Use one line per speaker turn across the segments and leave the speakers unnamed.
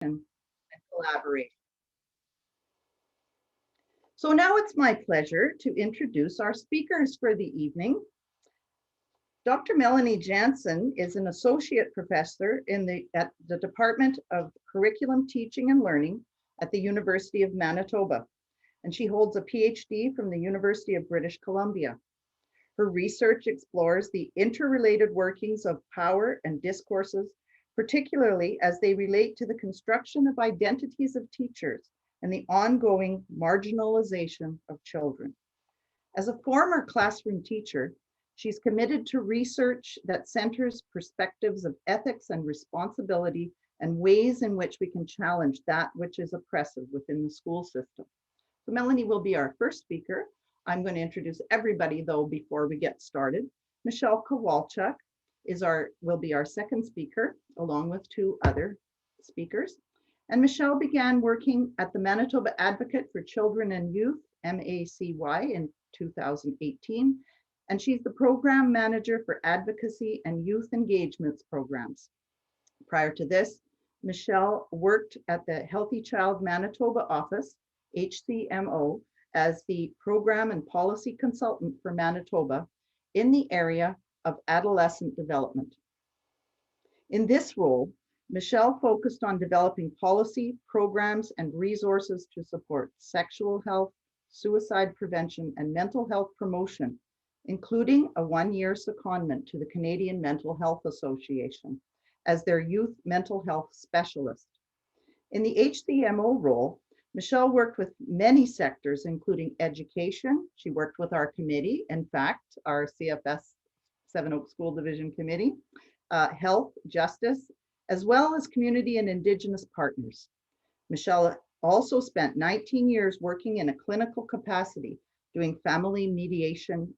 and collaboration. So now it's my pleasure to introduce our speakers for the evening. Dr. Melanie Janzen is an associate professor at the Department of Curriculum Teaching and Learning at the University of Manitoba, and she holds a PhD from the University of British Columbia. Her research explores the interrelated workings of power and discourses, particularly as they relate to the construction of identities of teachers and the ongoing marginalization of children. As a former classroom teacher, she's committed to research that centers perspectives of ethics and responsibility and ways in which we can challenge that which is oppressive within the school system. So Melanie will be our first speaker. I'm going to introduce everybody though before we get started. Michelle Kowalchuk will be our second speaker, along with two other speakers. And Michelle began working at the Manitoba Advocate for Children and Youth, MACY, in 2018. And she's the program manager for advocacy and youth engagements programs. Prior to this, Michelle worked at the Healthy Child Manitoba office, HCMO, as the program and policy consultant for Manitoba in the area of adolescent development. In this role, Michelle focused on developing policy, programs, and resources to support sexual health, suicide prevention, and mental health promotion, including a one-year secondment to the Canadian Mental Health Association as their youth mental health specialist. In the HCMO role, Michelle worked with many sectors, including education. She worked with our committee, in fact, our CFS Seven Oaks School Division Committee, health, justice, as well as community and Indigenous partners. Michelle also spent 19 years working in a clinical capacity, doing family mediation,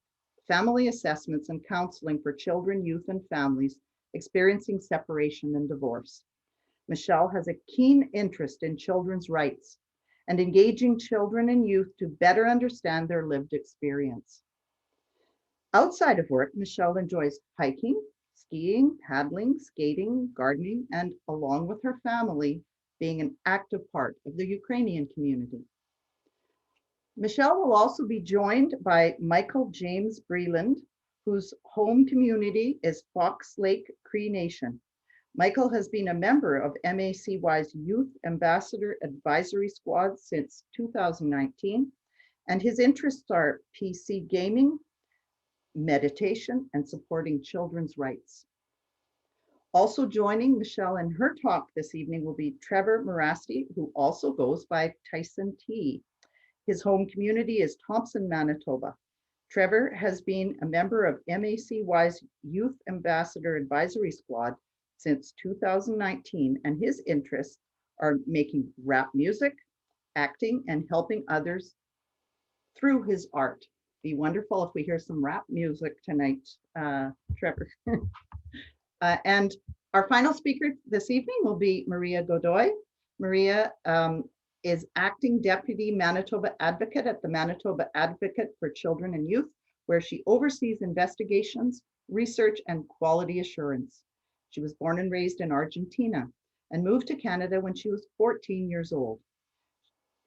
family assessments, and counseling for children, youth, and families experiencing separation and divorce. Michelle has a keen interest in children's rights and engaging children and youth to better understand their lived experience. Outside of work, Michelle enjoys hiking, skiing, paddling, skating, gardening, and along with her family, being an active part of the Ukrainian community. Michelle will also be joined by Michael James Breland, whose home community is Fox Lake Cree Nation. Michael has been a member of MACY's Youth Ambassador Advisory Squad since 2019, and his interests are PC gaming, meditation, and supporting children's rights. Also joining Michelle in her talk this evening will be Trevor Morasti, who also goes by Tyson T. His home community is Thompson, Manitoba. Trevor has been a member of MACY's Youth Ambassador Advisory Squad since 2019, and his interests are making rap music, acting, and helping others through his art. Be wonderful if we hear some rap music tonight, Trevor. And our final speaker this evening will be Maria Godoy. Maria is Acting Deputy Manitoba Advocate at the Manitoba Advocate for Children and Youth, where she oversees investigations, research, and quality assurance. She was born and raised in Argentina and moved to Canada when she was 14 years old.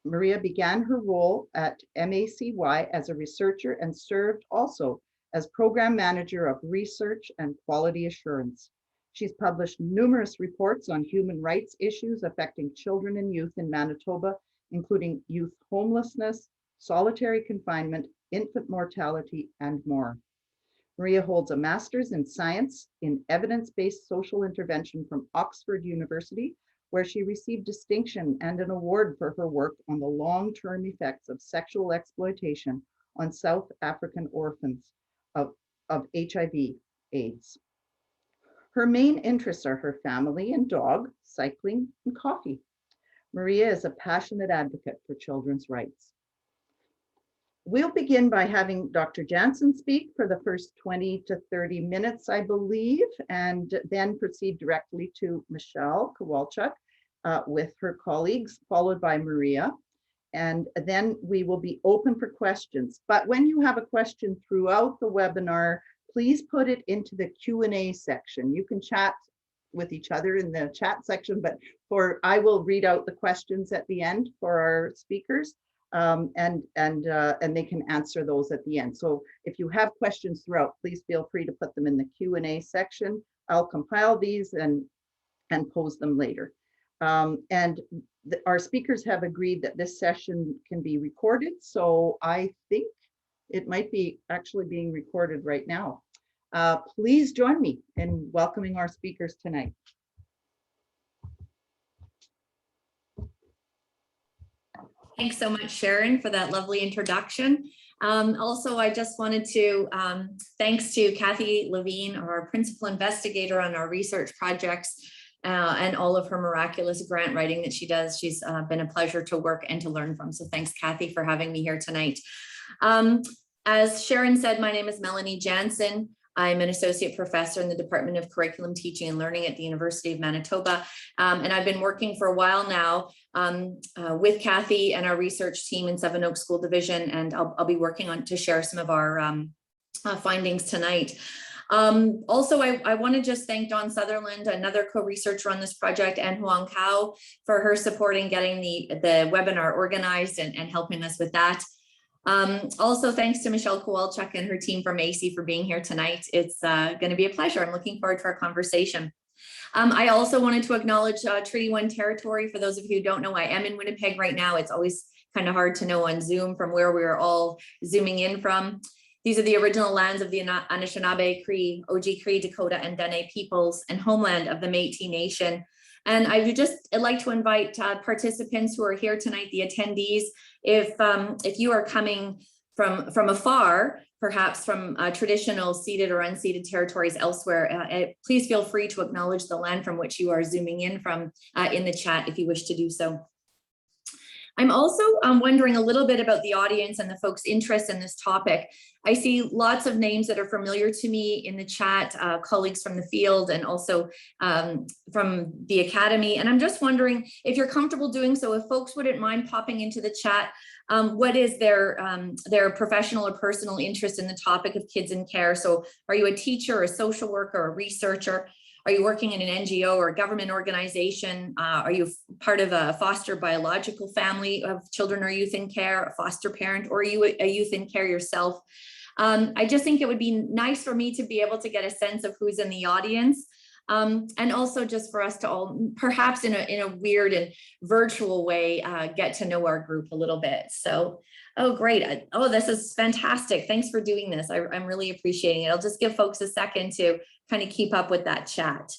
Maria began her role at MACY as a researcher and served also as Program Manager of Research and Quality Assurance. She's published numerous reports on human rights issues affecting children and youth in Manitoba, including youth homelessness, solitary confinement, infant mortality, and more. Maria holds a master's in science in evidence-based social intervention from Oxford University, where she received distinction and an award for her work on the long-term effects of sexual exploitation on South African orphans of HIV/AIDS. Her main interests are her family and dog, cycling, and coffee. Maria is a passionate advocate for children's rights. We'll begin by having Dr. Janzen speak for the first 20 to 30 minutes, I believe, and then proceed directly to Michelle Kowalchuk with her colleagues, followed by Maria. And then we will be open for questions. But when you have a question throughout the webinar, please put it into the Q&A section. You can chat with each other in the chat section, but I will read out the questions at the end for our speakers, and they can answer those at the end. So if you have questions throughout, please feel free to put them in the Q&A section. I'll compile these and pose them later. Our speakers have agreed that this session can be recorded, so I think it might be actually being recorded right now. Please join me in welcoming our speakers tonight.
Thanks so much, Sharon, for that lovely introduction. Also, I just wanted to, thanks to Kathy Levine, our principal investigator on our research projects, and all of her miraculous grant writing that she does. She's been a pleasure to work and to learn from. So thanks, Kathy, for having me here tonight. As Sharon said, my name is Melanie Janzen. I'm an associate professor in the Department of Curriculum, Teaching and Learning at the University of Manitoba. And I've been working for a while now with Kathy and our research team in Seven Oaks School Division. And I'll be working on to share some of our findings tonight. Also, I want to just thank Dawn Sutherland, another co-researcher on this project, and Huang Kao for her support in getting the webinar organized and helping us with that. Also, thanks to Michelle Kowalchuk and her team from AC for being here tonight. It's going to be a pleasure. I'm looking forward to our conversation. I also wanted to acknowledge Treaty 1 territory. For those of you who don't know, I am in Winnipeg right now. It's always kind of hard to know on Zoom from where we're all zooming in from. These are the original lands of the Anishinaabe, Cree, Oji-Cree, Dakota, and Dene peoples, and homeland of the Métis Nation. And I would just like to invite participants who are here tonight, the attendees, if you are coming from afar, perhaps from traditional ceded or unceded territories elsewhere, please feel free to acknowledge the land from which you are zooming in from in the chat if you wish to do so. I'm also wondering a little bit about the audience and the folks' interest in this topic. I see lots of names that are familiar to me in the chat, colleagues from the field and also from the Academy. And I'm just wondering if you're comfortable doing so, if folks wouldn't mind popping into the chat, what is their professional or personal interest in the topic of kids in care? So are you a teacher, a social worker, a researcher? Are you working in an NGO or a government organization? Are you part of a foster biological family of children or youth in care, a foster parent, or are you a youth in care yourself? I just think it would be nice for me to be able to get a sense of who's in the audience. And also just for us to all, perhaps in a weird and virtual way, get to know our group a little bit. So, oh, great. Oh, this is fantastic. Thanks for doing this. I'm really appreciating it. I'll just give folks a second to kind of keep up with that chat.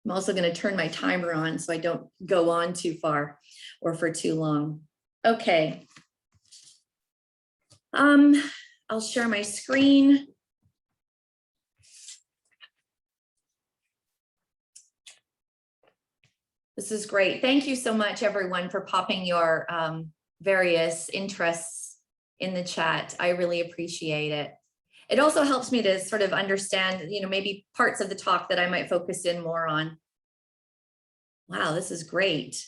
I'm also going to turn my timer on so I don't go on too far or for too long. Okay. I'll share my screen. This is great. Thank you so much, everyone, for popping your various interests in the chat. I really appreciate it. It also helps me to sort of understand, maybe parts of the talk that I might focus in more on. Wow, this is great.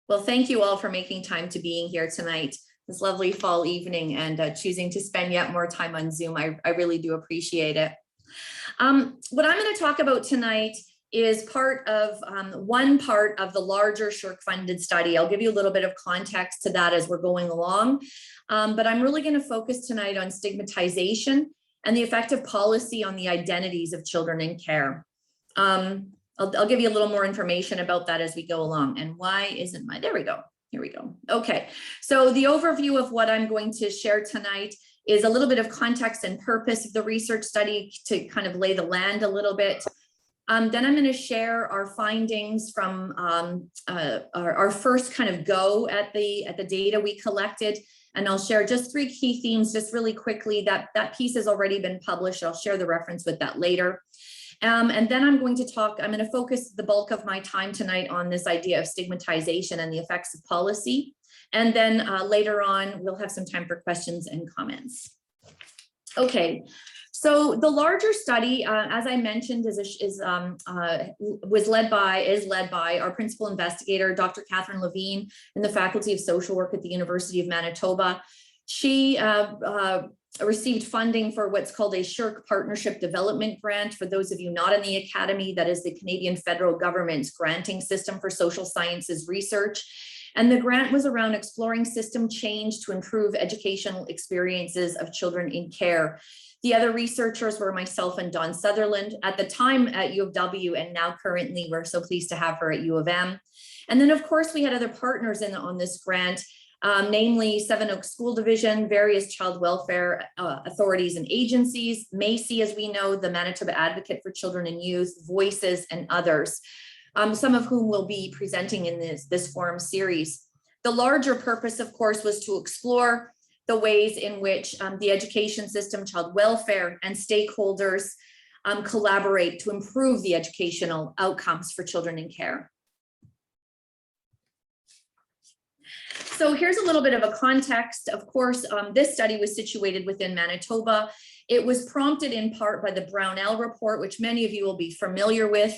Well, thank you all for making time to being here tonight, this lovely fall evening, and choosing to spend yet more time on Zoom. I really do appreciate it. What I'm going to talk about tonight is one part of the larger SSHRC funded study. I'll give you a little bit of context to that as we're going along. But I'm really going to focus tonight on stigmatization and the effect of policy on the identities of children in care. I'll give you a little more information about that as we go along. And why isn't there we go. Here we go. Okay, so the overview of what I'm going to share tonight is a little bit of context and purpose of the research study to kind of lay the land a little bit. Then I'm going to share our findings from our first kind of go at the data we collected. And I'll share just 3 key themes just really quickly. That piece has already been published. I'll share the reference with that later. And then I'm going to focus the bulk of my time tonight on this idea of stigmatization and the effects of policy. And then later on, we'll have some time for questions and comments. Okay. So the larger study, as I mentioned, is led by our principal investigator, Dr. Catherine Levine, in the Faculty of Social Work at the University of Manitoba. She received funding for what's called a SSHRC Partnership Development Grant. For those of you not in the Academy, that is the Canadian federal government's granting system for social sciences research. And the grant was around exploring system change to improve educational experiences of children in care. The other researchers were myself and Dawn Sutherland, at the time at U of W, and now currently we're so pleased to have her at U of M. And then of course we had other partners on this grant, namely Seven Oaks School Division, various child welfare authorities and agencies, MACI, as we know, the Manitoba Advocate for Children and Youth, Voices, and others, some of whom will be presenting in this forum series. The larger purpose, of course, was to explore the ways in which the education system, child welfare, and stakeholders collaborate to improve the educational outcomes for children in care. So here's a little bit of a context. Of course, this study was situated within Manitoba. It was prompted in part by the Brownell report, which many of you will be familiar with,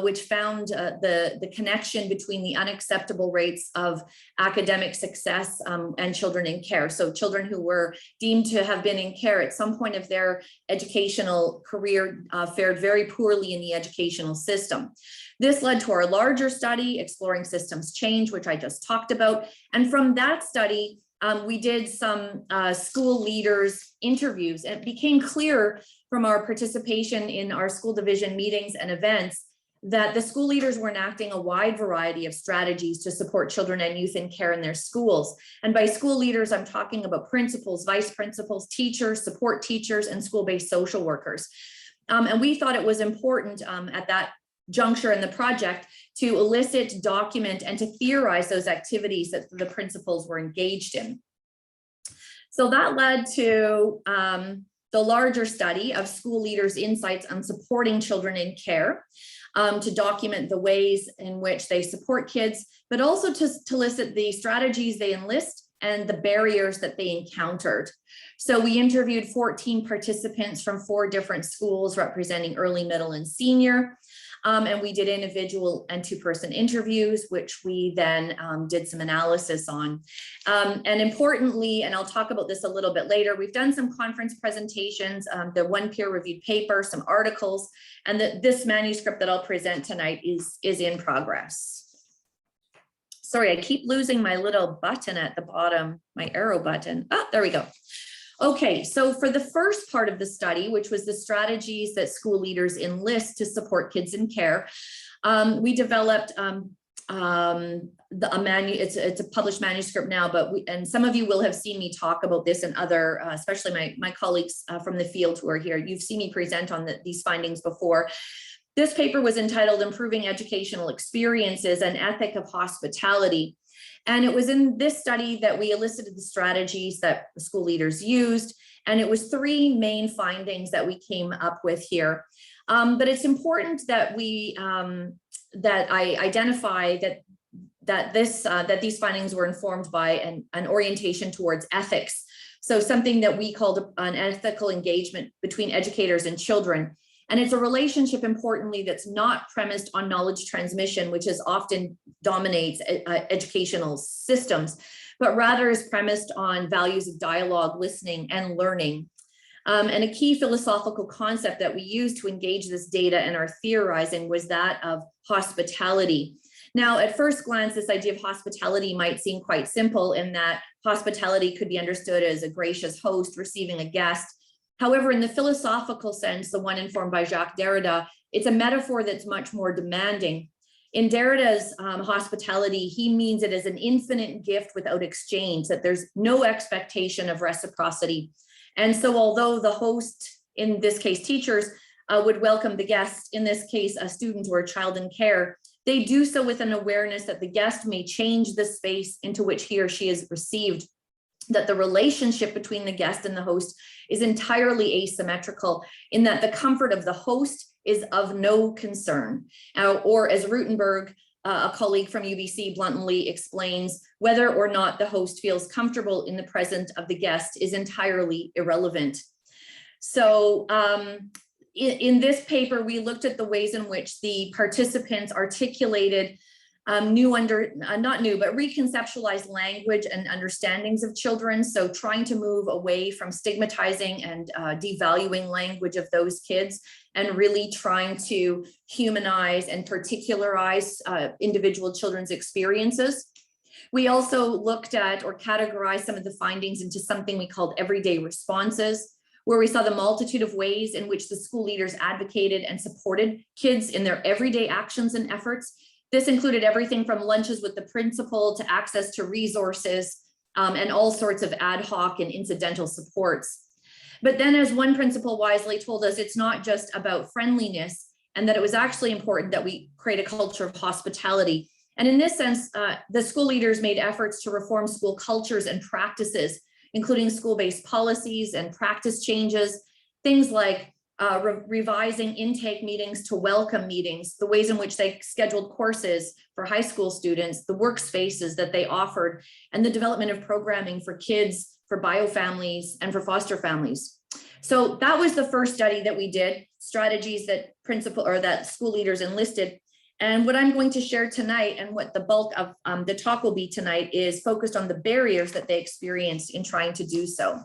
which found the connection between the unacceptable rates of academic success and children in care. So children who were deemed to have been in care at some point of their educational career fared very poorly in the educational system. This led to our larger study, Exploring Systems Change, which I just talked about. And from that study, we did some school leaders interviews. And it became clear from our participation in our school division meetings and events that the school leaders were enacting a wide variety of strategies to support children and youth in care in their schools. And by school leaders, I'm talking about principals, vice principals, teachers, support teachers, and school-based social workers. And we thought it was important at that juncture in the project to elicit, document, and to theorize those activities that the principals were engaged in. So that led to the larger study of school leaders' insights on supporting children in care, to document the ways in which they support kids, but also to elicit the strategies they enlist and the barriers that they encountered. So we interviewed 14 participants from 4 different schools representing early, middle, and senior. And we did individual and 2-person interviews, which we then did some analysis on. And importantly, and I'll talk about this a little bit later, we've done some conference presentations, the 1 peer-reviewed paper, some articles, and this manuscript that I'll present tonight is in progress. Sorry, I keep losing my little button at the bottom, my arrow button. Oh, there we go. Okay, so for the first part of the study, which was the strategies that school leaders enlist to support kids in care, we developed it's a published manuscript now, but and some of you will have seen me talk about this and other, especially my colleagues from the field who are here. You've seen me present on these findings before. This paper was entitled Improving Educational Experiences, an Ethic of Hospitality. And it was in this study that we elicited the strategies that the school leaders used. And it was 3 main findings that we came up with here. But it's important that that I identify that these findings were informed by an orientation towards ethics. So something that we called an ethical engagement between educators and children. And it's a relationship, importantly, that's not premised on knowledge transmission, which is often dominates educational systems, but rather is premised on values of dialogue, listening, and learning. And a key philosophical concept that we used to engage this data in our theorizing was that of hospitality. Now, at first glance, this idea of hospitality might seem quite simple in that hospitality could be understood as a gracious host receiving a guest. However, in the philosophical sense, the one informed by Jacques Derrida, it's a metaphor that's much more demanding. In Derrida's hospitality, he means it as an infinite gift without exchange, that there's no expectation of reciprocity. And so although the host, in this case teachers, would welcome the guest, in this case a student or a child in care, they do so with an awareness that the guest may change the space into which he or she is received, that the relationship between the guest and the host is entirely asymmetrical, in that the comfort of the host is of no concern. Or as Rutenberg, a colleague from UBC, bluntly explains, whether or not the host feels comfortable in the presence of the guest is entirely irrelevant. So in this paper, we looked at the ways in which the participants articulated not new, but reconceptualized language and understandings of children. So trying to move away from stigmatizing and devaluing language of those kids, and really trying to humanize and particularize individual children's experiences. We also looked at or categorized some of the findings into something we called everyday responses, where we saw the multitude of ways in which the school leaders advocated and supported kids in their everyday actions and efforts. This included everything from lunches with the principal to access to resources and all sorts of ad hoc and incidental supports. But then, as one principal wisely told us, it's not just about friendliness, and that it was actually important that we create a culture of hospitality. And in this sense, the school leaders made efforts to reform school cultures and practices, including school-based policies and practice changes, things like revising intake meetings to welcome meetings, the ways in which they scheduled courses for high school students, the workspaces that they offered, and the development of programming for kids, for bio families, and for foster families. So that was the first study that we did, strategies that that school leaders enlisted. And what I'm going to share tonight, and what the bulk of the talk will be tonight, is focused on the barriers that they experienced in trying to do so.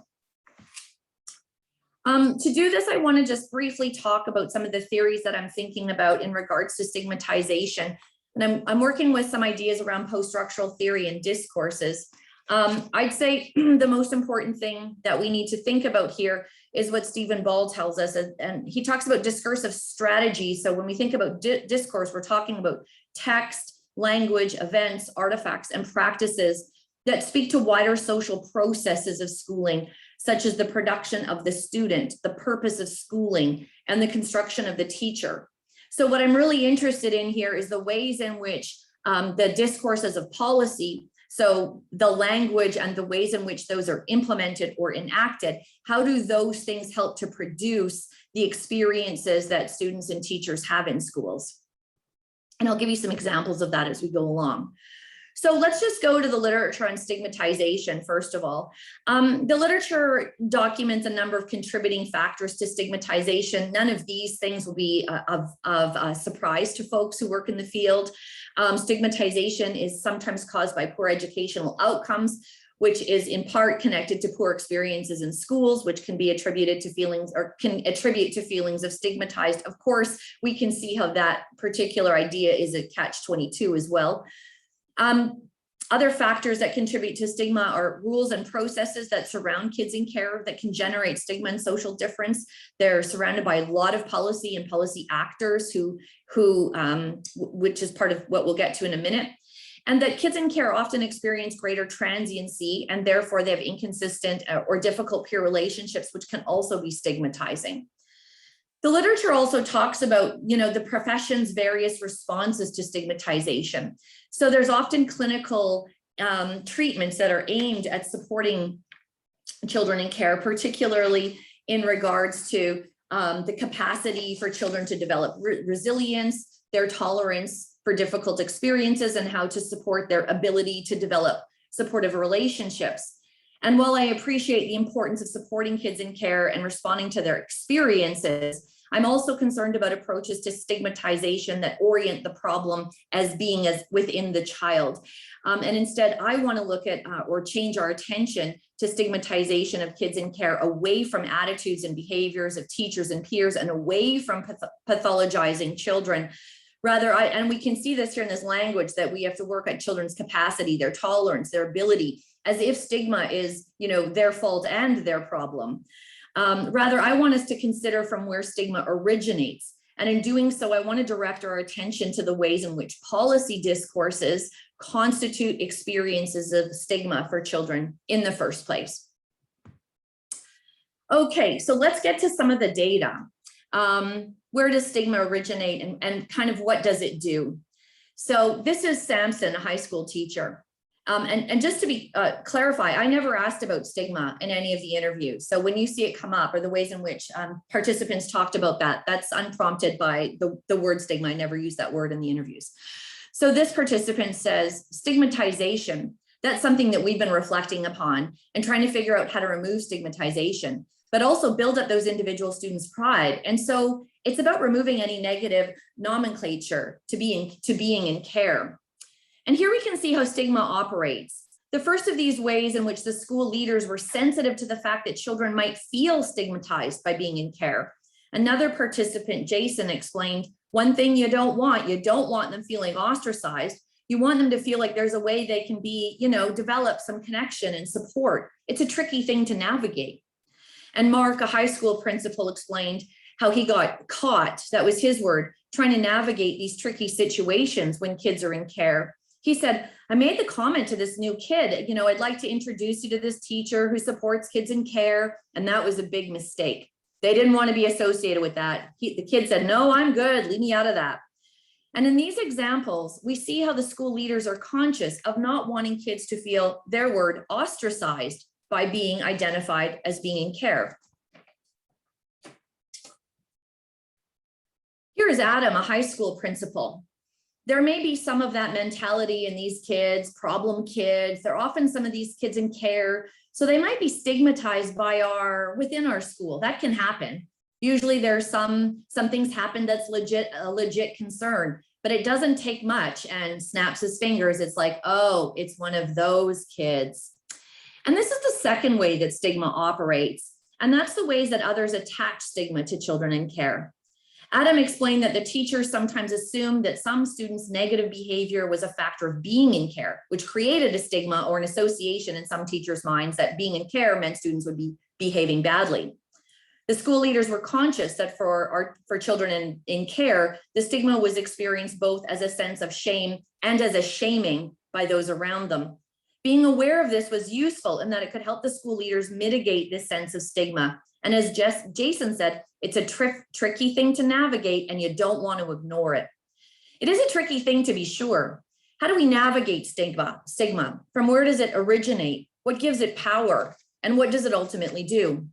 To do this, I want to just briefly talk about some of the theories that I'm thinking about in regards to stigmatization. And I'm working with some ideas around post-structural theory and discourses. I'd say the most important thing that we need to think about here is what Stephen Ball tells us, and he talks about discursive strategy. So when we think about discourse, we're talking about text, language, events, artifacts, and practices that speak to wider social processes of schooling, such as the production of the student, the purpose of schooling, and the construction of the teacher. So what I'm really interested in here is the ways in which the discourses of policy, so the language and the ways in which those are implemented or enacted, how do those things help to produce the experiences that students and teachers have in schools? And I'll give you some examples of that as we go along. So let's just go to the literature on stigmatization, first of all. The literature documents a number of contributing factors to stigmatization. None of these things will be of surprise to folks who work in the field. Stigmatization is sometimes caused by poor educational outcomes, which is in part connected to poor experiences in schools, which can be attributed to feelings, or can attribute to feelings of stigmatized. Of course, we can see how that particular idea is a catch-22 as well. Other factors that contribute to stigma are rules and processes that surround kids in care that can generate stigma and social difference. They're surrounded by a lot of policy and policy actors which is part of what we'll get to in a minute. And that kids in care often experience greater transiency, and therefore they have inconsistent or difficult peer relationships, which can also be stigmatizing. The literature also talks about, the profession's various responses to stigmatization. So there's often clinical treatments that are aimed at supporting children in care, particularly in regards to the capacity for children to develop resilience, their tolerance for difficult experiences, and how to support their ability to develop supportive relationships. And while I appreciate the importance of supporting kids in care and responding to their experiences, I'm also concerned about approaches to stigmatization that orient the problem as being as within the child. And instead, I want to look at or change our attention to stigmatization of kids in care away from attitudes and behaviors of teachers and peers, and away from pathologizing children. Rather, and we can see this here in this language, that we have to work at children's capacity, their tolerance, their ability, as if stigma is, their fault and their problem. Rather, I want us to consider from where stigma originates. And in doing so, I want to direct our attention to the ways in which policy discourses constitute experiences of stigma for children in the first place. Okay, so let's get to some of the data. Where does stigma originate, and kind of what does it do? So this is Samson, a high school teacher. And just to be clarify, I never asked about stigma in any of the interviews. So when you see it come up, or the ways in which participants talked about that, that's unprompted by the word stigma. I never use that word in the interviews. So this participant says, stigmatization, that's something that we've been reflecting upon and trying to figure out how to remove stigmatization, but also build up those individual students' pride. And so it's about removing any negative nomenclature to being in care. And here we can see how stigma operates. The first of these ways in which the school leaders were sensitive to the fact that children might feel stigmatized by being in care. Another participant, Jason, explained, one thing you don't want them feeling ostracized. You want them to feel like there's a way they can be, develop some connection and support. It's a tricky thing to navigate. And Mark, a high school principal, explained how he got caught, that was his word, trying to navigate these tricky situations when kids are in care. He said, I made the comment to this new kid, I'd like to introduce you to this teacher who supports kids in care. And that was a big mistake. They didn't want to be associated with that. The kid said, no, I'm good, leave me out of that. And in these examples, we see how the school leaders are conscious of not wanting kids to feel, their word, ostracized by being identified as being in care. Here is Adam, a high school principal. There may be some of that mentality in these kids, problem kids. There are often some of these kids in care. So they might be stigmatized within our school. That can happen. Usually there's some things happen that's a legit concern, but it doesn't take much, and snaps his fingers. It's like, oh, it's one of those kids. And this is the second way that stigma operates. And that's the ways that others attach stigma to children in care. Adam explained that the teachers sometimes assumed that some students' negative behavior was a factor of being in care, which created a stigma or an association in some teachers' minds that being in care meant students would be behaving badly. The school leaders were conscious that for children in care, the stigma was experienced both as a sense of shame and as a shaming by those around them. Being aware of this was useful in that it could help the school leaders mitigate this sense of stigma. And as Jason said, it's a tricky thing to navigate, and you don't want to ignore it. It is a tricky thing, to be sure. How do we navigate stigma? From where does it originate? What gives it power? And what does it ultimately do?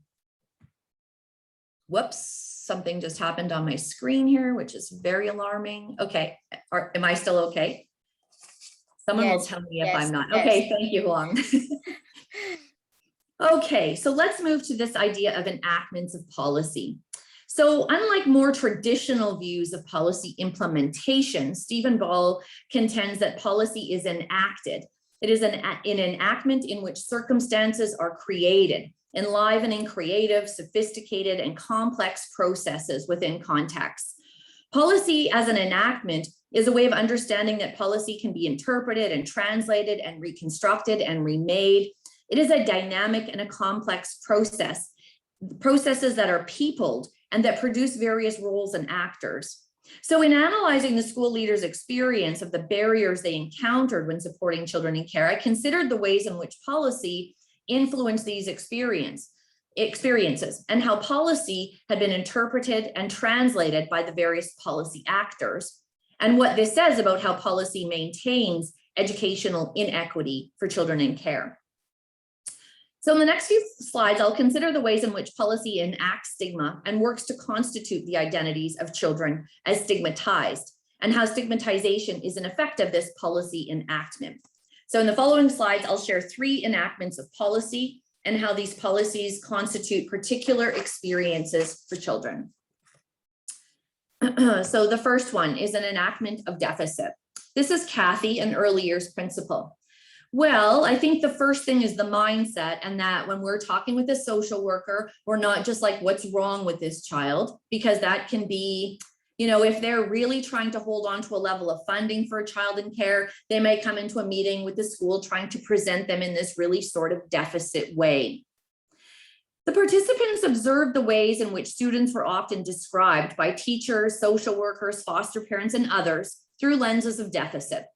Whoops, something just happened on my screen here, which is very alarming. Okay, am I still okay? Someone will tell me if I'm not. Yes. Okay, thank you, Huang. Okay, so let's move to this idea of enactments of policy. So unlike more traditional views of policy implementation, Stephen Ball contends that policy is enacted. It is an enactment in which circumstances are created, enlivening creative, sophisticated, and complex processes within contexts. Policy as an enactment is a way of understanding that policy can be interpreted and translated and reconstructed and remade. It is a dynamic and a complex process, processes that are peopled and that produce various roles and actors. So in analyzing the school leaders' experience of the barriers they encountered when supporting children in care, I considered the ways in which policy influenced these experiences and how policy had been interpreted and translated by the various policy actors, and what this says about how policy maintains educational inequity for children in care. So in the next few slides, I'll consider the ways in which policy enacts stigma and works to constitute the identities of children as stigmatized, and how stigmatization is an effect of this policy enactment. So in the following slides, I'll share 3 enactments of policy and how these policies constitute particular experiences for children. So the first one is an enactment of deficit. This is Kathy, an early years principal. Well, I think the first thing is the mindset, and that when we're talking with a social worker, we're not just like, what's wrong with this child? Because that can be, if they're really trying to hold on to a level of funding for a child in care, they may come into a meeting with the school trying to present them in this really sort of deficit way. The participants observed the ways in which students were often described by teachers, social workers, foster parents, and others through lenses of deficit.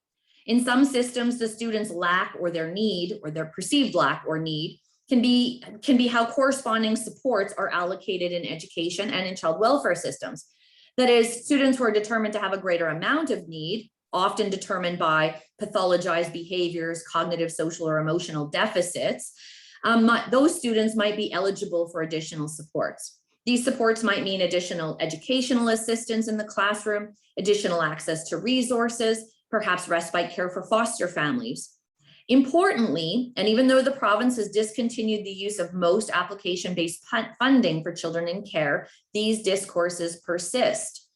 In some systems, the students' lack or their need, or their perceived lack or need, can be how corresponding supports are allocated in education and in child welfare systems. That is, students who are determined to have a greater amount of need, often determined by pathologized behaviors, cognitive, social, or emotional deficits, those students might be eligible for additional supports. These supports might mean additional educational assistance in the classroom, additional access to resources, perhaps respite care for foster families. Importantly, and even though the province has discontinued the use of most application-based funding for children in care, these discourses persist.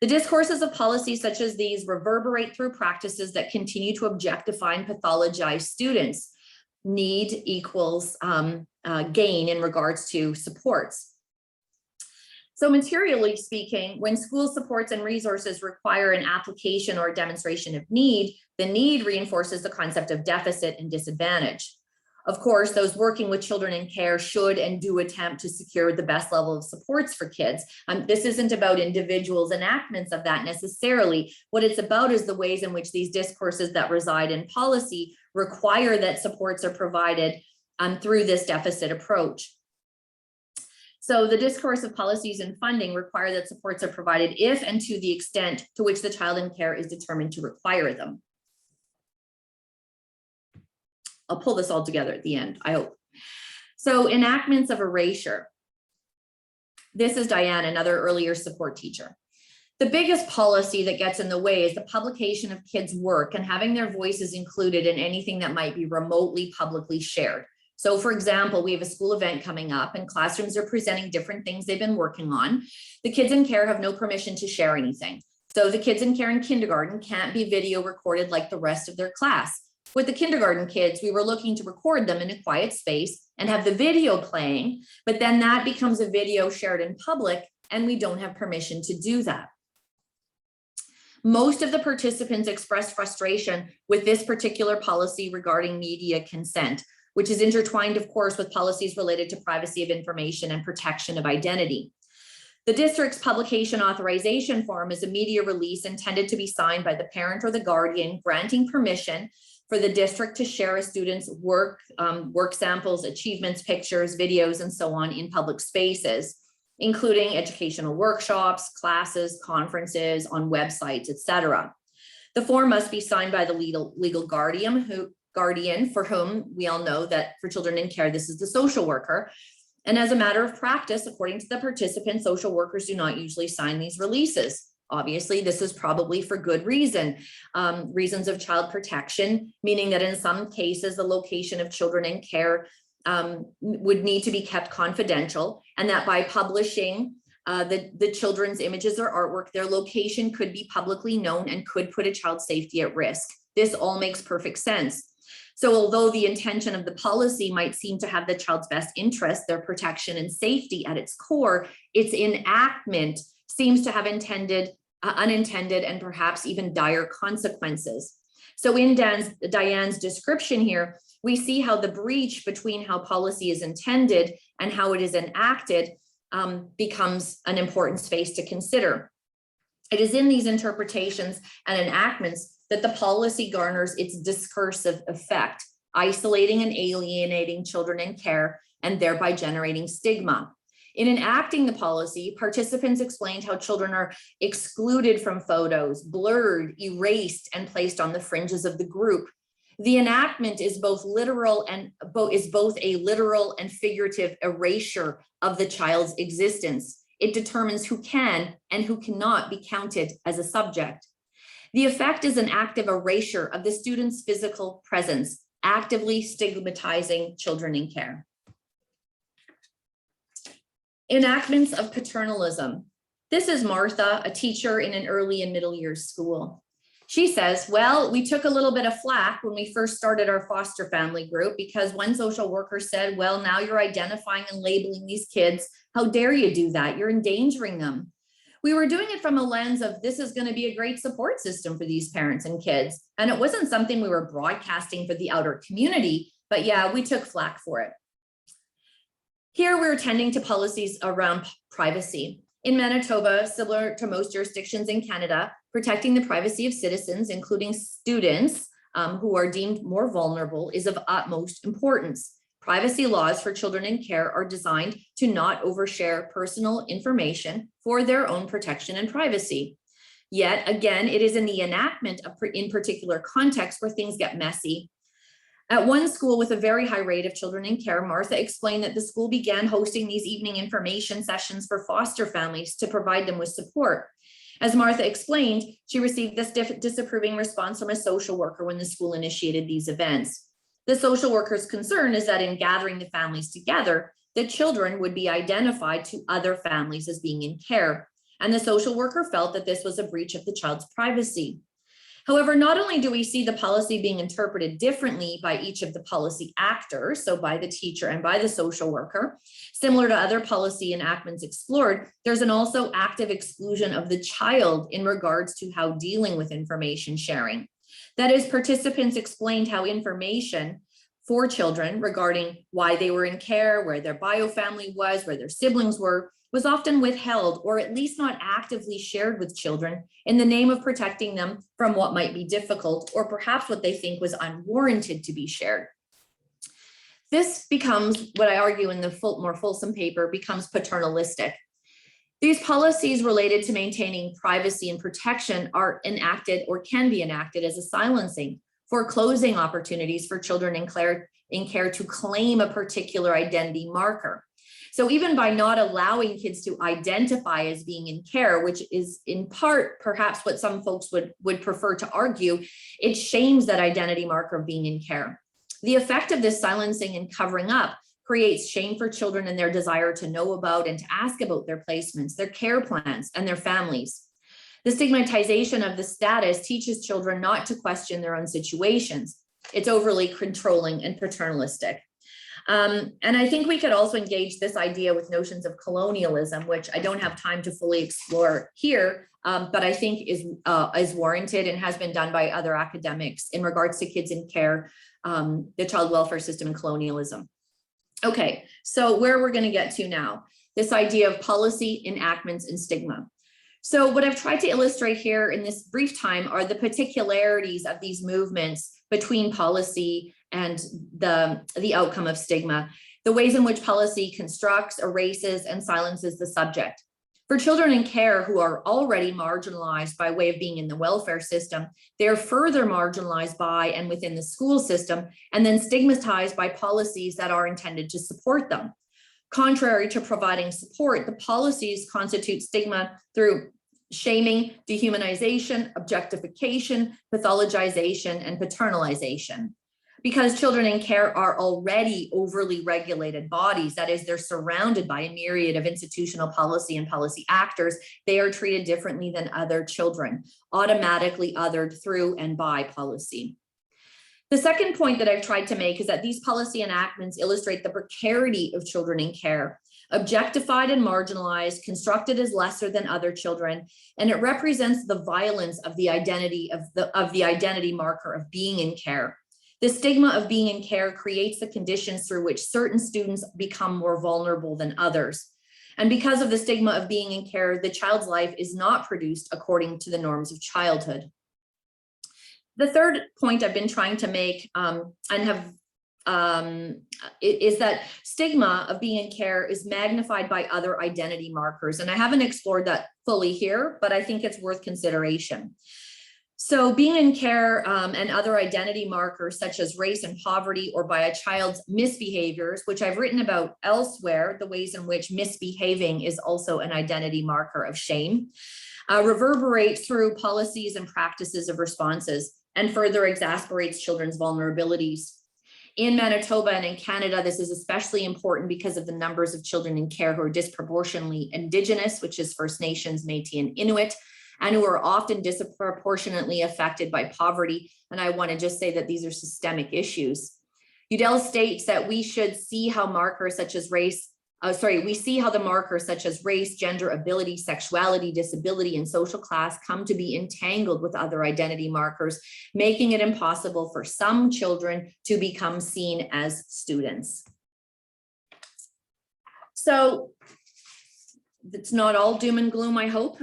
The discourses of policies such as these reverberate through practices that continue to objectify and pathologize students. Need equals gain in regards to supports. So materially speaking, when school supports and resources require an application or a demonstration of need, the need reinforces the concept of deficit and disadvantage. Of course, those working with children in care should and do attempt to secure the best level of supports for kids. This isn't about individuals' enactments of that necessarily. What it's about is the ways in which these discourses that reside in policy require that supports are provided through this deficit approach. So the discourse of policies and funding require that supports are provided if and to the extent to which the child in care is determined to require them. I'll pull this all together at the end, I hope. So enactments of erasure. This is Diane, another earlier support teacher. The biggest policy that gets in the way is the publication of kids' work and having their voices included in anything that might be remotely publicly shared. So for example, we have a school event coming up and classrooms are presenting different things they've been working on. The kids in care have no permission to share anything. So the kids in care in kindergarten can't be video recorded like the rest of their class. With the kindergarten kids, we were looking to record them in a quiet space and have the video playing, but then that becomes a video shared in public and we don't have permission to do that. Most of the participants expressed frustration with this particular policy regarding media consent, which is intertwined, of course, with policies related to privacy of information and protection of identity. The district's publication authorization form is a media release intended to be signed by the parent or the guardian, granting permission for the district to share a student's work, work samples, achievements, pictures, videos, and so on in public spaces, including educational workshops, classes, conferences, on websites, etc. The form must be signed by the legal guardian for whom we all know that for children in care, this is the social worker. And as a matter of practice, according to the participants, social workers do not usually sign these releases. Obviously, this is probably for good reason, reasons of child protection, meaning that in some cases, the location of children in care would need to be kept confidential, and that by publishing the children's images or artwork, their location could be publicly known and could put a child's safety at risk. This all makes perfect sense. So although the intention of the policy might seem to have the child's best interest, their protection and safety at its core, its enactment seems to have unintended and perhaps even dire consequences. So in Diane's description here, we see how the breach between how policy is intended and how it is enacted becomes an important space to consider. It is in these interpretations and enactments that the policy garners its discursive effect, isolating and alienating children in care and thereby generating stigma. In enacting the policy, participants explained how children are excluded from photos, blurred, erased, and placed on the fringes of the group. The enactment is both a literal and figurative erasure of the child's existence. It determines who can and who cannot be counted as a subject. The effect is an active erasure of the student's physical presence, actively stigmatizing children in care. Enactments of paternalism. This is Martha, a teacher in an early and middle years school. She says, well, we took a little bit of flack when we first started our foster family group because one social worker said, well, now you're identifying and labeling these kids. How dare you do that? You're endangering them. We were doing it from a lens of this is going to be a great support system for these parents and kids. And it wasn't something we were broadcasting for the outer community, but yeah, we took flack for it. Here we're attending to policies around privacy. In Manitoba, similar to most jurisdictions in Canada, protecting the privacy of citizens, including students who are deemed more vulnerable, is of utmost importance. Privacy laws for children in care are designed to not overshare personal information for their own protection and privacy. Yet again, it is in the enactment of in particular contexts where things get messy. At one school with a very high rate of children in care, Martha explained that the school began hosting these evening information sessions for foster families to provide them with support. As Martha explained, she received this disapproving response from a social worker when the school initiated these events. The social worker's concern is that in gathering the families together, the children would be identified to other families as being in care. and the social worker felt that this was a breach of the child's privacy. However, not only do we see the policy being interpreted differently by each of the policy actors, so by the teacher and by the social worker, similar to other policy enactments explored, there's an also active exclusion of the child in regards to how dealing with information sharing. That is, participants explained how information for children regarding why they were in care, where their bio family was, where their siblings were, was often withheld or at least not actively shared with children in the name of protecting them from what might be difficult or perhaps what they think was unwarranted to be shared. This becomes, what I argue in the more fulsome paper, becomes paternalistic. These policies related to maintaining privacy and protection are enacted or can be enacted as a silencing, foreclosing opportunities for children in care to claim a particular identity marker. So even by not allowing kids to identify as being in care, which is in part perhaps what some folks would prefer to argue, it shames that identity marker of being in care. The effect of this silencing and covering up creates shame for children in their desire to know about and to ask about their placements, their care plans, and their families. The stigmatization of the status teaches children not to question their own situations. It's overly controlling and paternalistic. And I think we could also engage this idea with notions of colonialism, which I don't have time to fully explore here, but I think is warranted and has been done by other academics in regards to kids in care, the child welfare system and colonialism. Okay, so where we're going to get to now, this idea of policy, enactments, and stigma. So what I've tried to illustrate here in this brief time are the particularities of these movements between policy and the outcome of stigma, the ways in which policy constructs, erases, and silences the subject. For children in care who are already marginalized by way of being in the welfare system, they're further marginalized by and within the school system, and then stigmatized by policies that are intended to support them. Contrary to providing support, the policies constitute stigma through shaming, dehumanization, objectification, pathologization, and paternalization. Because children in care are already overly regulated bodies, that is, they're surrounded by a myriad of institutional policy and policy actors, they are treated differently than other children, automatically othered through and by policy. The second point that I've tried to make is that these policy enactments illustrate the precarity of children in care, objectified and marginalized, constructed as lesser than other children, and it represents the violence of the identity marker of being in care. The stigma of being in care creates the conditions through which certain students become more vulnerable than others. And because of the stigma of being in care, the child's life is not produced according to the norms of childhood. The third point I've been trying to make is that stigma of being in care is magnified by other identity markers. And I haven't explored that fully here, but I think it's worth consideration. So being in care and other identity markers such as race and poverty, or by a child's misbehaviors, which I've written about elsewhere, the ways in which misbehaving is also an identity marker of shame, reverberate through policies and practices of responses and further exasperates children's vulnerabilities. In Manitoba and in Canada, this is especially important because of the numbers of children in care who are disproportionately Indigenous, which is First Nations, Métis, and Inuit, and who are often disproportionately affected by poverty. And I want to just say that these are systemic issues. Udell states that we should see how markers such as we see how the markers such as race, gender, ability, sexuality, disability, and social class come to be entangled with other identity markers, making it impossible for some children to become seen as students. So it's not all doom and gloom, I hope.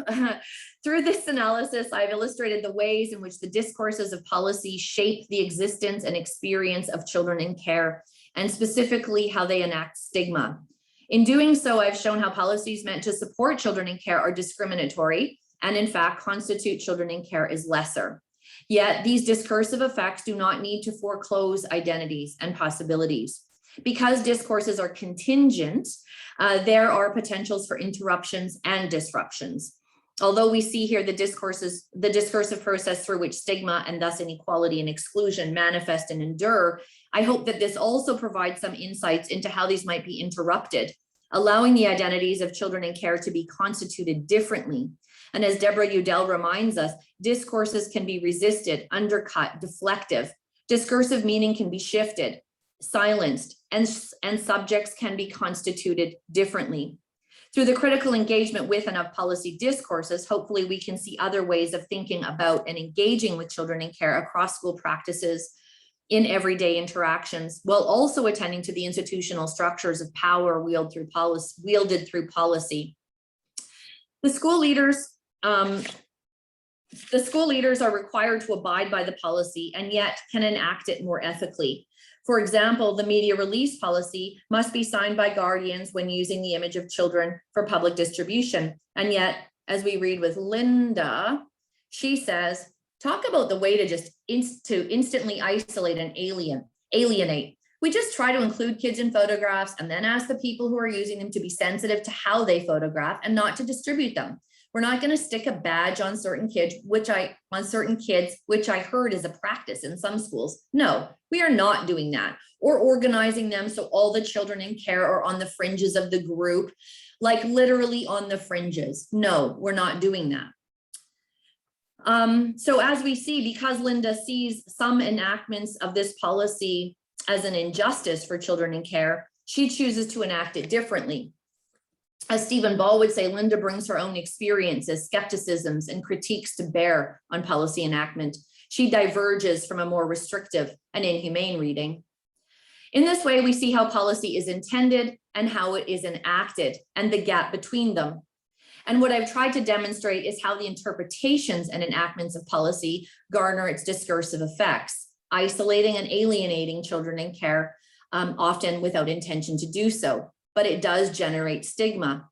Through this analysis, I've illustrated the ways in which the discourses of policy shape the existence and experience of children in care, and specifically how they enact stigma. In doing so, I've shown how policies meant to support children in care are discriminatory and in fact constitute children in care as lesser. Yet these discursive effects do not need to foreclose identities and possibilities. Because discourses are contingent, there are potentials for interruptions and disruptions. Although we see here the discursive process through which stigma and thus inequality and exclusion manifest and endure, I hope that this also provides some insights into how these might be interrupted allowing the identities of children in care to be constituted differently. And as Deborah Udell reminds us, discourses can be resisted, undercut, deflective. Discursive meaning can be shifted, silenced, and subjects can be constituted differently. Through the critical engagement with and of policy discourses, hopefully we can see other ways of thinking about and engaging with children in care across school practices in everyday interactions, while also attending to the institutional structures of power wielded through policy. The school leaders are required to abide by the policy and yet can enact it more ethically. For example, the media release policy must be signed by guardians when using the image of children for public distribution. And yet, as we read with Linda, she says, talk about the way to just instantly isolate and alienate. We just try to include kids in photographs and then ask the people who are using them to be sensitive to how they photograph and not to distribute them. We're not going to stick a badge on certain kids, which I heard is a practice in some schools. No, we are not doing that. Or organizing them so all the children in care are on the fringes of the group, like literally on the fringes. No, we're not doing that. So as we see, because Linda sees some enactments of this policy as an injustice for children in care, she chooses to enact it differently. As Stephen Ball would say, Linda brings her own experiences, skepticisms, and critiques to bear on policy enactment. She diverges from a more restrictive and inhumane reading. In this way, we see how policy is intended and how it is enacted and the gap between them. And what I've tried to demonstrate is how the interpretations and enactments of policy garner its discursive effects, isolating and alienating children in care, often without intention to do so. But it does generate stigma.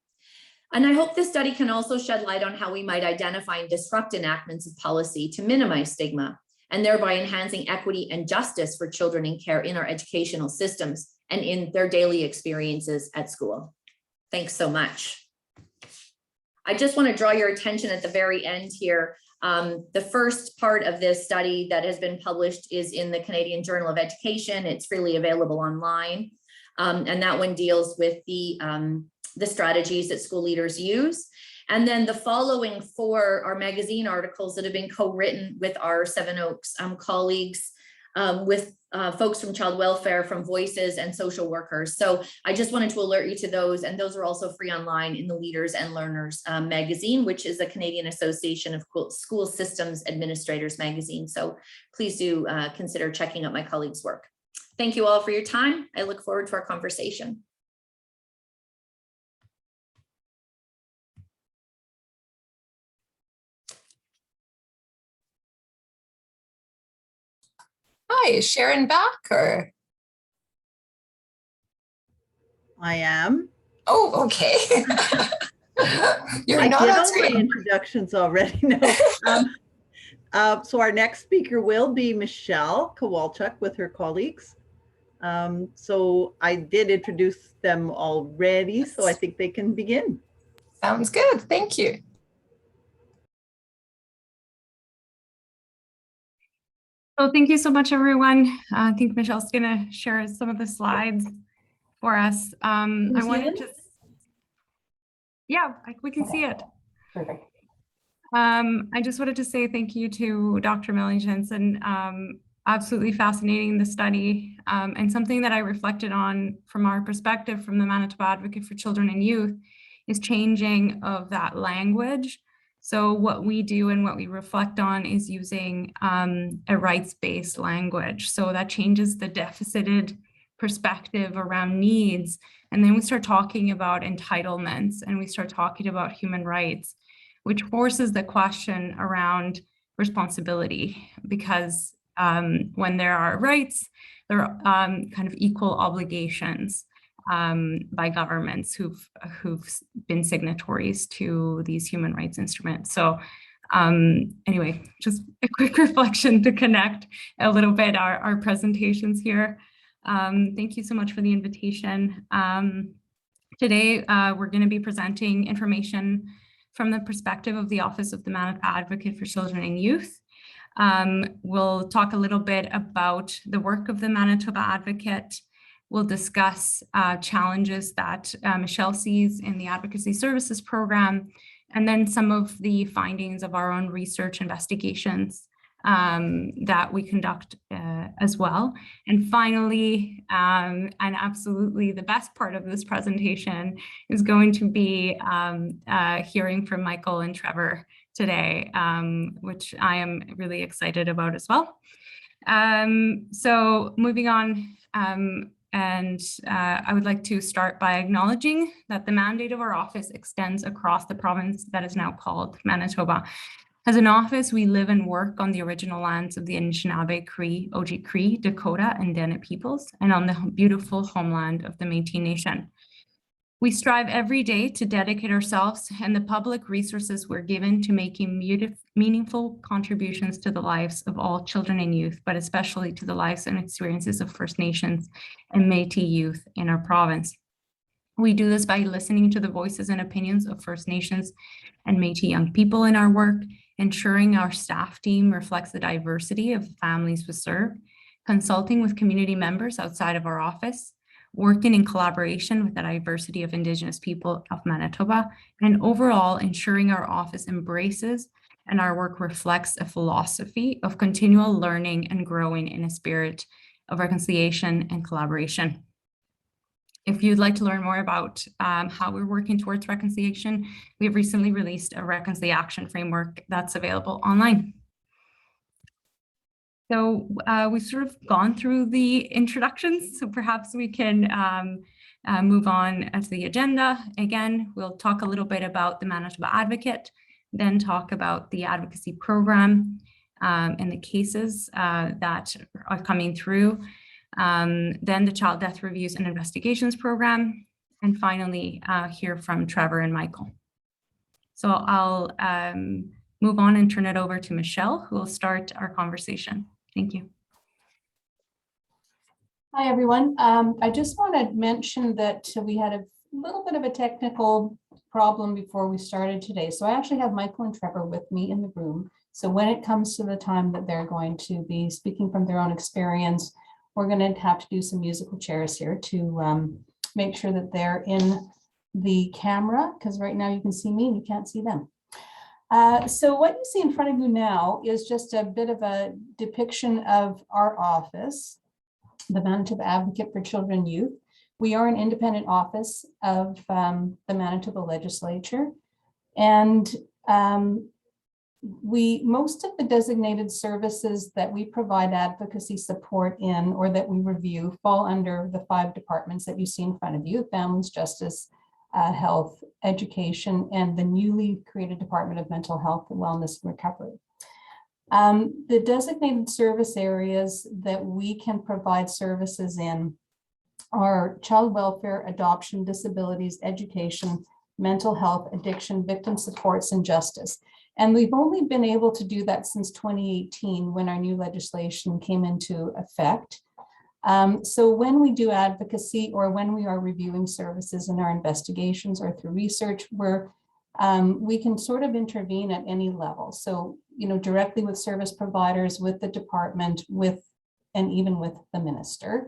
And I hope this study can also shed light on how we might identify and disrupt enactments of policy to minimize stigma, and thereby enhancing equity and justice for children in care in our educational systems and in their daily experiences at school. Thanks so much. I just want to draw your attention at the very end here. The first part of this study that has been published is in the Canadian Journal of Education. It's freely available online. And that one deals with the strategies that school leaders use. And then the following four are magazine articles that have been co-written with our Seven Oaks colleagues, with folks from child welfare, from Voices, and social workers. So I just wanted to alert you to those, and those are also free online in the Leaders and Learners magazine, which is a Canadian Association of School Systems Administrators magazine. So please do consider checking out my colleagues' work. Thank you all for your time. I look forward to our conversation.
Hi, is Sharon back or?
I am.
Oh, okay. You're
I
not
did
on
all my
screen.
introductions already. No. So our next speaker will be Michelle Kowalchuk with her colleagues. So I did introduce them already, so I think they can begin.
Sounds good. Thank you.
Well, thank you so much, everyone. I think Michelle's going to share some of the slides for us. I wanted to, we can see it.
Perfect.
I just wanted to say thank you to Dr. Melanie Janzen. Absolutely fascinating, the study, and something that I reflected on from our perspective from the Manitoba Advocate for Children and Youth is changing of that language. So what we do and what we reflect on is using a rights-based language. So that changes the deficited perspective around needs. And then we start talking about entitlements and we start talking about human rights, which forces the question around responsibility, because when there are rights, there are kind of equal obligations by governments who've been signatories to these human rights instruments. So anyway, just a quick reflection to connect a little bit our presentations here. Thank you so much for the invitation. Today, we're going to be presenting information from the perspective of the Office of the Manitoba Advocate for Children and Youth. We'll talk a little bit about the work of the Manitoba Advocate, We'll discuss challenges that Michelle sees in the advocacy services program, and then some of the findings of our own research investigations that we conduct as well. And finally, and absolutely the best part of this presentation is going to be hearing from Michael and Trevor today, which I am really excited about as well. So moving on, I would like to start by acknowledging that the mandate of our office extends across the province that is now called Manitoba. As an office, we live and work on the original lands of the Anishinaabe, Cree, Oji-Cree, Dakota, and Dene peoples, and on the beautiful homeland of the Métis Nation. We strive every day to dedicate ourselves and the public resources we're given to making meaningful contributions to the lives of all children and youth, but especially to the lives and experiences of First Nations and Métis youth in our province. We do this by listening to the voices and opinions of First Nations and Métis young people in our work, ensuring our staff team reflects the diversity of the families we serve, consulting with community members outside of our office, working in collaboration with the diversity of Indigenous people of Manitoba, and overall ensuring our office embraces and our work reflects a philosophy of continual learning and growing in a spirit of reconciliation and collaboration. If you'd like to learn more about how we're working towards reconciliation, we have recently released a reconciliation framework that's available online. So we've sort of gone through the introductions, so perhaps we can move on to the agenda. Again, we'll talk a little bit about the Manitoba Advocate, then talk about the advocacy program and the cases that are coming through. Then the Child Death Reviews and Investigations Program, and finally hear from Trevor and Michael. So I'll move on and turn it over to Michelle, who will start our conversation. Thank you.
Hi, everyone. I just want to mention that we had a little bit of a technical problem before we started today. So I actually have Michael and Trevor with me in the room. So when it comes to the time that they're going to be speaking from their own experience, we're going to have to do some musical chairs here to make sure that they're in the camera, because right now you can see me and you can't see them. So what you see in front of you now is just a bit of a depiction of our office, the Manitoba Advocate for Children and Youth. We are an independent office of the Manitoba Legislature, and most of the designated services that we provide advocacy support in or that we review fall under the 5 departments that you see in front of you: families, justice, health, education, and the newly created Department of Mental Health, Wellness, and Recovery. The designated service areas that we can provide services in are child welfare, adoption, disabilities, education, mental health, addiction, victim supports, and justice. And we've only been able to do that since 2018 when our new legislation came into effect. So when we do advocacy or when we are reviewing services in our investigations or through research, we can sort of intervene at any level. So, directly with service providers, with the department, and even with the minister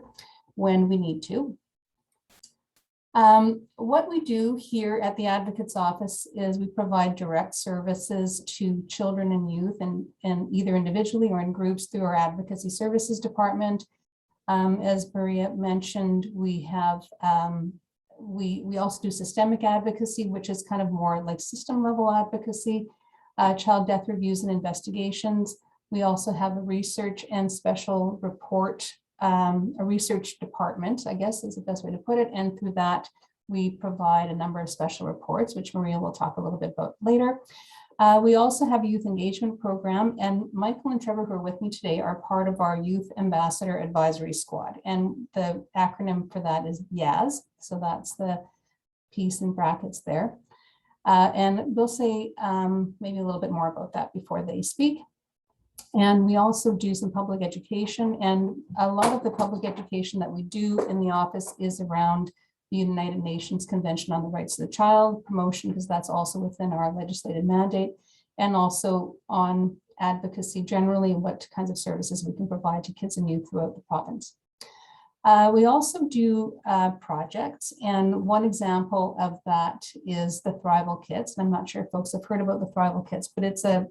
when we need to. What we do here at the Advocate's Office is we provide direct services to children and youth, and either individually or in groups through our Advocacy Services Department. As Maria mentioned, we have we also do systemic advocacy, which is kind of more like system level advocacy, child death reviews and investigations. We also have a research and special report, a research department, I guess is the best way to put it. And through that, we provide a number of special reports, which Maria will talk a little bit about later. We also have a youth engagement program, and Michael and Trevor, who are with me today, are part of our Youth Ambassador Advisory Squad. And the acronym for that is YAS. So that's the piece in brackets there. And they'll say maybe a little bit more about that before they speak. And we also do some public education, and a lot of the public education that we do in the office is around the United Nations Convention on the Rights of the Child promotion, because that's also within our legislative mandate, and also on advocacy generally and what kinds of services we can provide to kids and youth throughout the province. We also do projects, and one example of that is the Thrival Kits. I'm not sure if folks have heard about the Thrival Kits, but it's a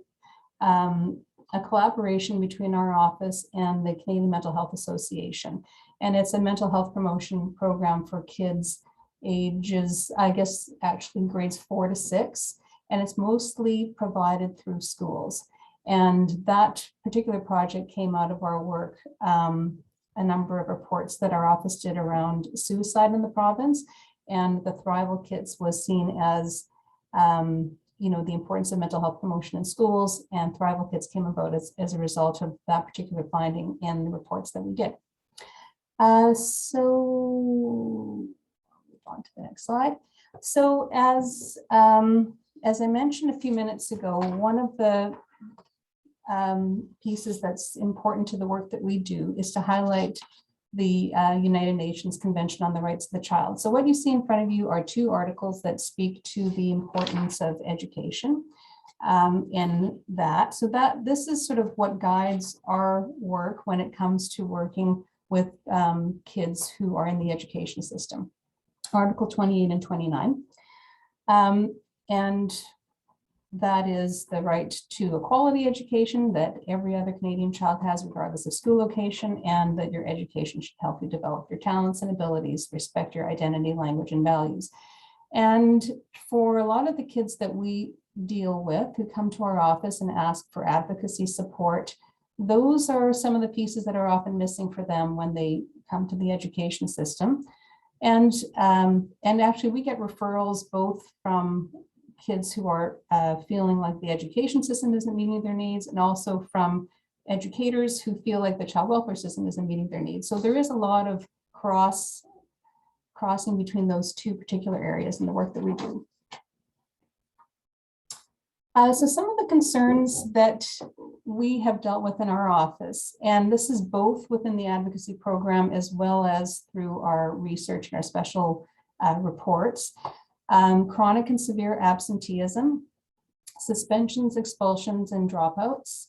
collaboration between our office and the Canadian Mental Health Association. And it's a mental health promotion program for kids ages, I guess, actually grades 4 to 6. And it's mostly provided through schools. And that particular project came out of our work, a number of reports that our office did around suicide in the province. And the Thrival Kits was seen as, the importance of mental health promotion in schools, and Thrival Kits came about as a result of that particular finding in the reports that we did. So move on to the next slide. So as I mentioned a few minutes ago, one of the pieces that's important to the work that we do is to highlight the United Nations Convention on the Rights of the Child. So what you see in front of you are 2 articles that speak to the importance of education in that. So that this is sort of what guides our work when it comes to working with kids who are in the education system. Article 28 and 29. And that is the right to a quality education that every other Canadian child has, regardless of school location, and that your education should help you develop your talents and abilities, respect your identity, language, and values. And for a lot of the kids that we deal with who come to our office and ask for advocacy support, those are some of the pieces that are often missing for them when they come to the education system. And actually we get referrals both from kids who are feeling like the education system isn't meeting their needs, and also from educators who feel like the child welfare system isn't meeting their needs. So there is a lot of crossing between those 2 particular areas in the work that we do. So some of the concerns that we have dealt with in our office, and this is both within the advocacy program as well as through our research and our special reports. Chronic and severe absenteeism, suspensions, expulsions, and dropouts,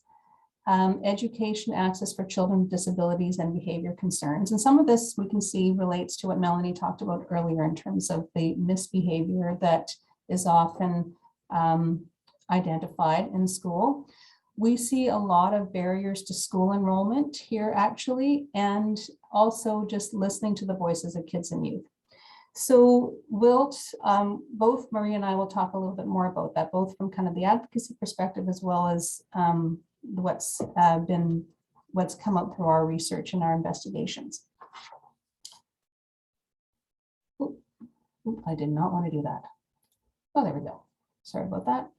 education access for children with disabilities, and behavior concerns. And some of this we can see relates to what Melanie talked about earlier in terms of the misbehavior that is often identified in school. We see a lot of barriers to school enrollment here actually, and also just listening to the voices of kids and youth. So both Maria and I will talk a little bit more about that, both from kind of the advocacy perspective as well as what's come up through our research and our investigations. Ooh, I did not want to do that. Oh, there we go. Sorry about that.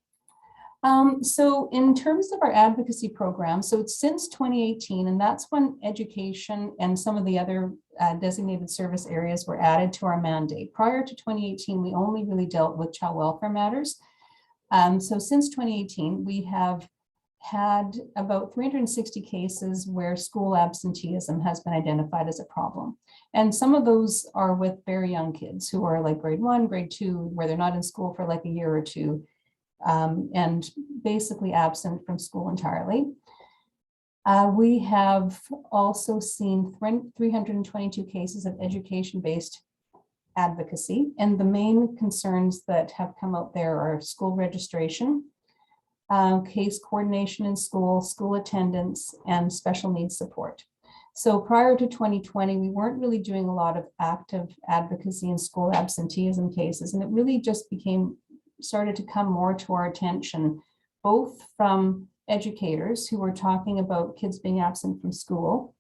So in terms of our advocacy program, so it's since 2018, and that's when education and some of the other designated service areas were added to our mandate. Prior to 2018, we only really dealt with child welfare matters. So since 2018, we have had about 360 cases where school absenteeism has been identified as a problem. And some of those are with very young kids who are like grade 1, grade 2, where they're not in school for like a year or 2. And basically absent from school entirely. We have also seen 322 cases of education-based advocacy, and the main concerns that have come out there are school registration, case coordination in school, school attendance, and special needs support. So prior to 2020, we weren't really doing a lot of active advocacy in school absenteeism cases, and it really just started to come more to our attention, both from educators who were talking about kids being absent from school,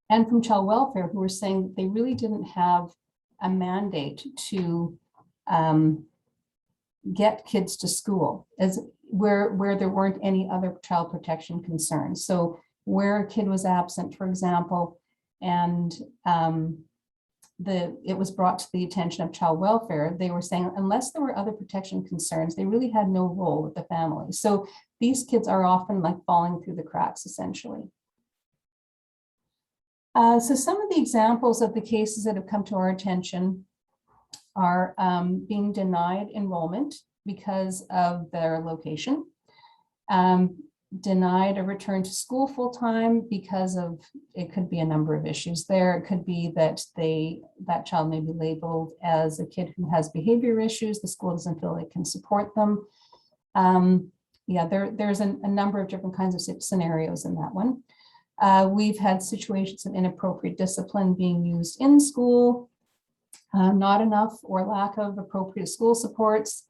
and from child welfare who were saying that they really didn't have a mandate to get kids to school, as where there weren't any other child protection concerns. So where a kid was absent, for example, and it was brought to the attention of child welfare, they were saying unless there were other protection concerns, they really had no role with the family. So these kids are often like falling through the cracks, essentially. So some of the examples of the cases that have come to our attention are being denied enrollment because of their location, denied a return to school full-time because of, it could be a number of issues there. It could be that that child may be labeled as a kid who has behavior issues. The school doesn't feel it can support them. Yeah, there's a number of different kinds of scenarios in that one. We've had situations of inappropriate discipline being used in school, not enough or lack of appropriate school supports.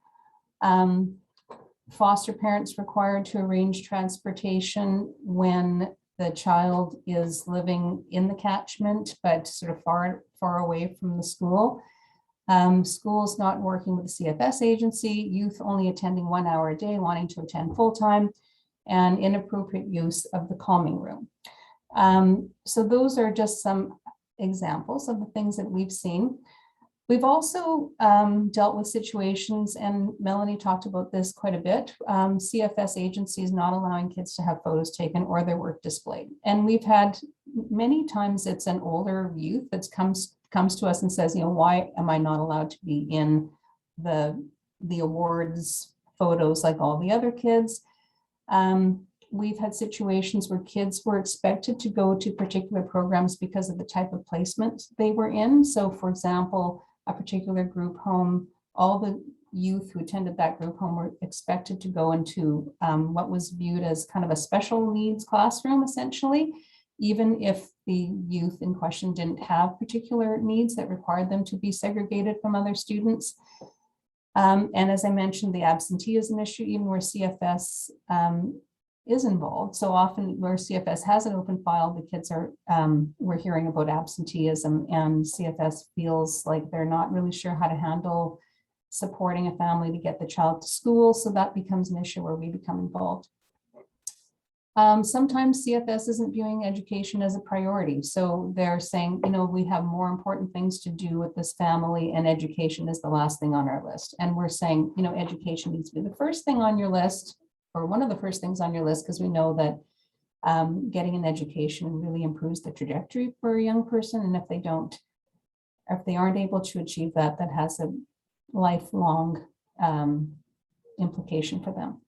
Foster parents required to arrange transportation when the child is living in the catchment, but sort of far away from the school. Schools not working with the CFS agency, youth only attending 1 hour a day, wanting to attend full-time, and inappropriate use of the calming room. So those are just some examples of the things that we've seen. We've also dealt with situations, and Melanie talked about this quite a bit, CFS agencies not allowing kids to have photos taken or their work displayed. And we've had many times it's an older youth that comes to us and says, you know, why am I not allowed to be in the awards photos like all the other kids? We've had situations where kids were expected to go to particular programs because of the type of placement they were in. So for example, a particular group home, all the youth who attended that group home were expected to go into what was viewed as kind of a special needs classroom, essentially, even if the youth in question didn't have particular needs that required them to be segregated from other students. And as I mentioned, the absenteeism issue, even where CFS is involved. So often where CFS has an open file, the kids are, we're hearing about absenteeism, and CFS feels like they're not really sure how to handle supporting a family to get the child to school. So that becomes an issue where we become involved. Sometimes CFS isn't viewing education as a priority. So they're saying, you know, we have more important things to do with this family, and education is the last thing on our list. And we're saying, you know, education needs to be the first thing on your list, or one of the first things on your list, because we know that getting an education really improves the trajectory for a young person. And if they aren't able to achieve that, that has a lifelong implication for them.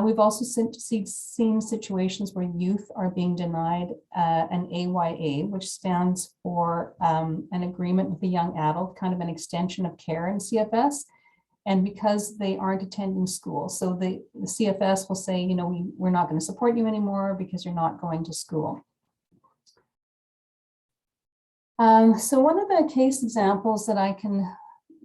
We've also seen situations where youth are being denied an AYA, which stands for an agreement with a young adult, kind of an extension of care in CFS. And because they aren't attending school. So the CFS will say, you know, we're not going to support you anymore because you're not going to school. So one of the case examples that I can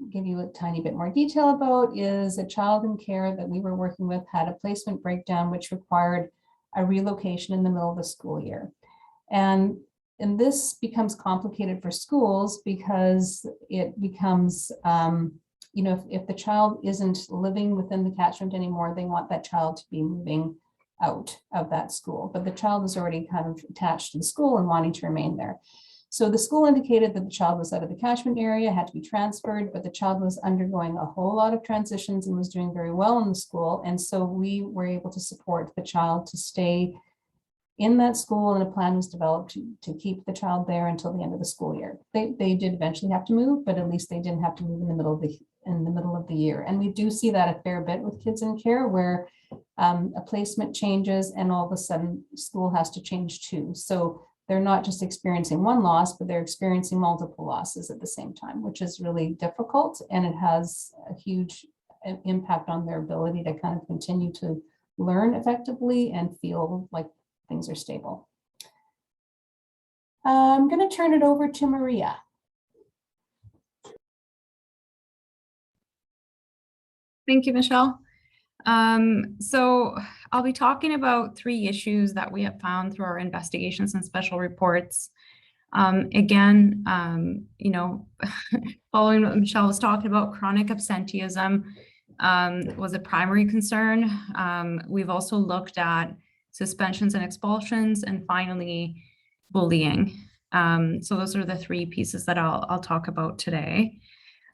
give you a tiny bit more detail about is a child in care that we were working with had a placement breakdown, which required a relocation in the middle of the school year. And this becomes complicated for schools because it becomes, you know, if the child isn't living within the catchment anymore, they want that child to be moving out of that school, but the child is already kind of attached to the school and wanting to remain there. So the school indicated that the child was out of the catchment area, had to be transferred, but the child was undergoing a whole lot of transitions and was doing very well in the school. And so we were able to support the child to stay in that school, and a plan was developed to keep the child there until the end of the school year. They did eventually have to move, but at least they didn't have to move in the middle of the year. And we do see that a fair bit with kids in care, where a placement changes and all of a sudden school has to change too. So they're not just experiencing one loss, but they're experiencing multiple losses at the same time, which is really difficult. And it has a huge impact on their ability to kind of continue to learn effectively and feel like things are stable. I'm going to turn it over to Maria.
Thank you, Michelle. So I'll be talking about 3 issues that we have found through our investigations and special reports. Again, you know, following what Michelle was talking about, chronic absenteeism was a primary concern. We've also looked at suspensions and expulsions, and finally bullying. So those are the 3 pieces that I'll talk about today.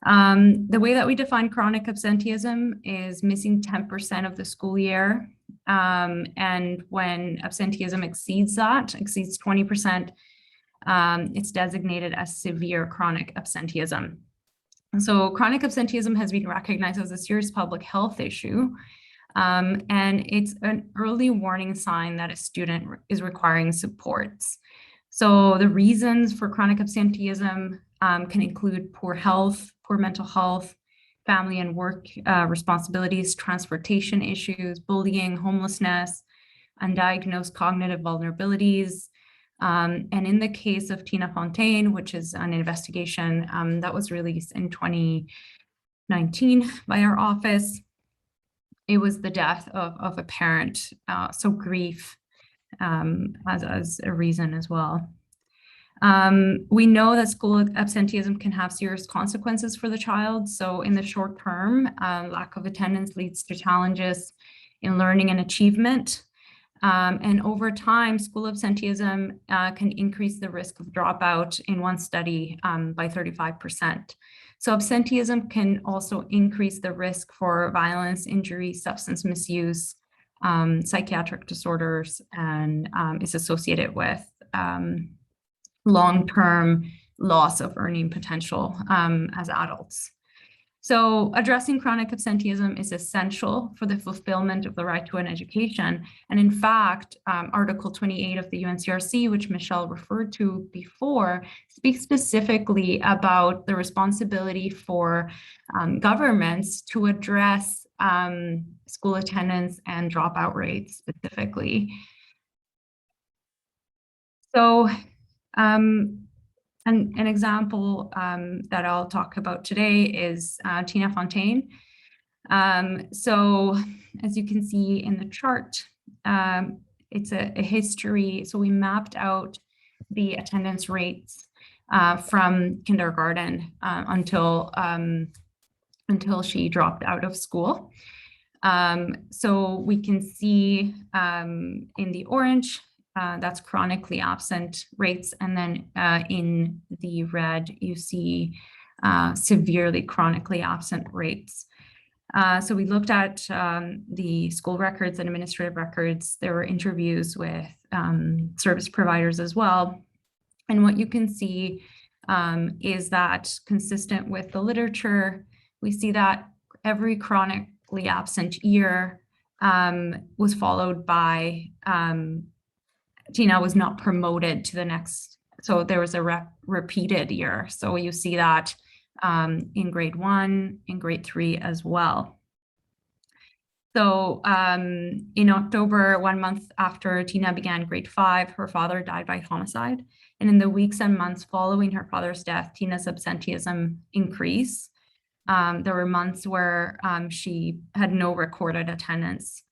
The way that we define chronic absenteeism is missing 10% of the school year. And when absenteeism exceeds 20%, it's designated as severe chronic absenteeism. And so chronic absenteeism has been recognized as a serious public health issue. And it's an early warning sign that a student is requiring supports. So the reasons for chronic absenteeism can include poor health, poor mental health, family and work responsibilities, transportation issues, bullying, homelessness, undiagnosed cognitive vulnerabilities. And in the case of Tina Fontaine, which is an investigation that was released in 2019 by our office, it was the death of a parent, so grief as a reason as well. We know that school absenteeism can have serious consequences for the child. So in the short term, lack of attendance leads to challenges in learning and achievement. And over time, school absenteeism can increase the risk of dropout in one study by 35%. So absenteeism can also increase the risk for violence, injury, substance misuse, psychiatric disorders, and is associated with long-term loss of earning potential as adults. So addressing chronic absenteeism is essential for the fulfillment of the right to an education. And in fact, Article 28 of the UNCRC, which Michelle referred to before, speaks specifically about the responsibility for governments to address school attendance and dropout rates specifically. So an example that I'll talk about today is Tina Fontaine. So as you can see in the chart, it's a history. So we mapped out the attendance rates from kindergarten until she dropped out of school. So we can see in the orange, that's chronically absent rates. And then in the red, you see severely chronically absent rates. So we looked at the school records and administrative records. There were interviews with service providers as well. And what you can see is that consistent with the literature, we see that every chronically absent year was followed by Tina was not promoted to the next, so there was a repeated year. So you see that in grade 1, in grade 3 as well. So in October, 1 month after Tina began grade 5, her father died by homicide. And in the weeks and months following her father's death, Tina's absenteeism increased. There were months where she had no recorded attendance.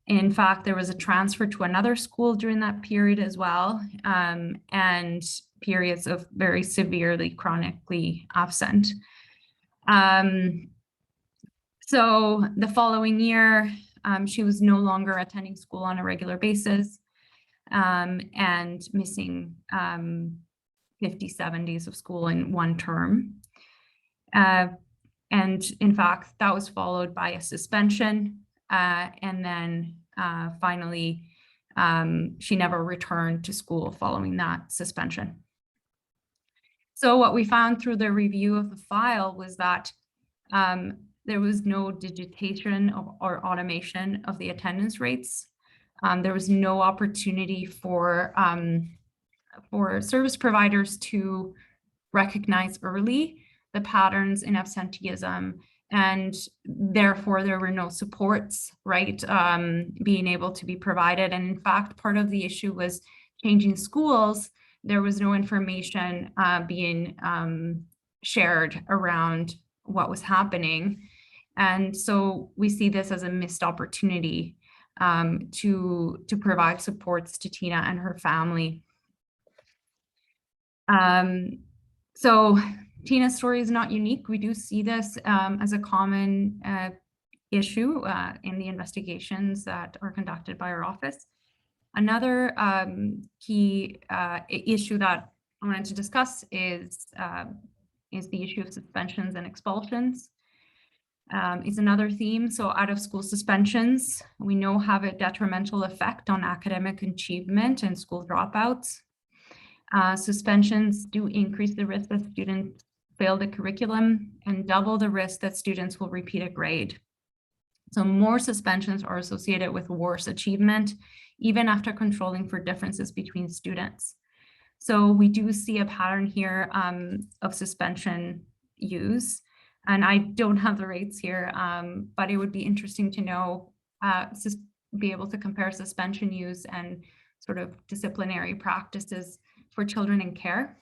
In fact, there was a transfer to another school during that period as well, and periods of very severely chronically absent. So the following year, she was no longer attending school on a regular basis and missing 57 days of school in one term. And in fact, that was followed by a suspension. And then finally, she never returned to school following that suspension. So what we found through the review of the file was that there was no digitation or automation of the attendance rates. There was no opportunity for service providers to recognize early the patterns in absenteeism, and therefore there were no supports, right, being able to be provided. And in fact, part of the issue was changing schools. There was no information being shared around what was happening. And so we see this as a missed opportunity to provide supports to Tina and her family. So Tina's story is not unique. We do see this as a common issue in the investigations that are conducted by our office. Another key issue that I wanted to discuss is the issue of suspensions and expulsions. Is another theme. So out of school suspensions, we know have a detrimental effect on academic achievement and school dropouts. Suspensions do increase the risk that students fail the curriculum and double the risk that students will repeat a grade. So more suspensions are associated with worse achievement, even after controlling for differences between students. So we do see a pattern here of suspension use. And I don't have the rates here, but it would be interesting to know, be able to compare suspension use and sort of disciplinary practices for children in care.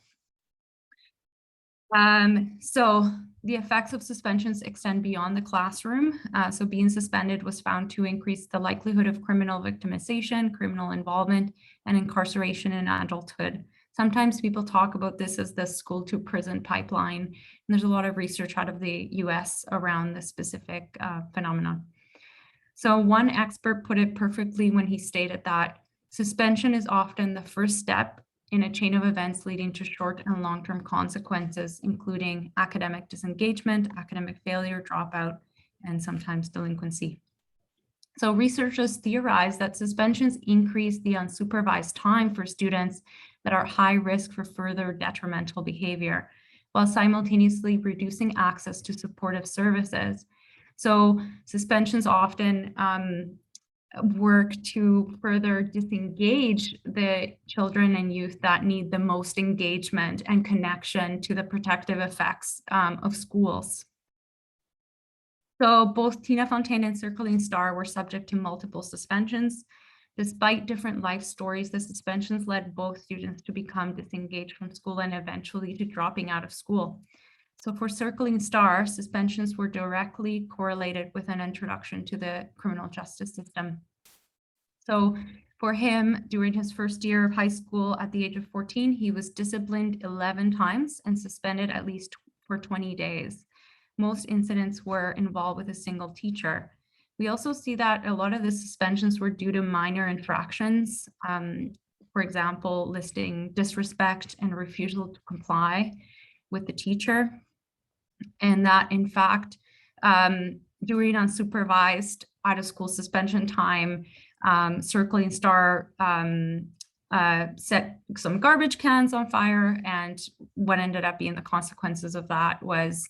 So the effects of suspensions extend beyond the classroom. So being suspended was found to increase the likelihood of criminal victimization, criminal involvement, and incarceration in adulthood. Sometimes people talk about this as the school to prison pipeline. And there's a lot of research out of the US around this specific phenomenon. So one expert put it perfectly when he stated that suspension is often the first step in a chain of events leading to short and long-term consequences, including academic disengagement, academic failure, dropout, and sometimes delinquency. So researchers theorize that suspensions increase the unsupervised time for students that are high risk for further detrimental behavior, while simultaneously reducing access to supportive services. So suspensions often work to further disengage the children and youth that need the most engagement and connection to the protective effects of schools. So both Tina Fontaine and Circling Star were subject to multiple suspensions. Despite different life stories, the suspensions led both students to become disengaged from school and eventually to dropping out of school. So for Circling Star, suspensions were directly correlated with an introduction to the criminal justice system. So for him, during his first year of high school at the age of 14, he was disciplined 11 times and suspended at least for 20 days. Most incidents were involved with a single teacher. We also see that a lot of the suspensions were due to minor infractions. For example, listing disrespect and refusal to comply with the teacher. And that in fact, during unsupervised out of school suspension time, Circling Star set some garbage cans on fire, and what ended up being the consequences of that was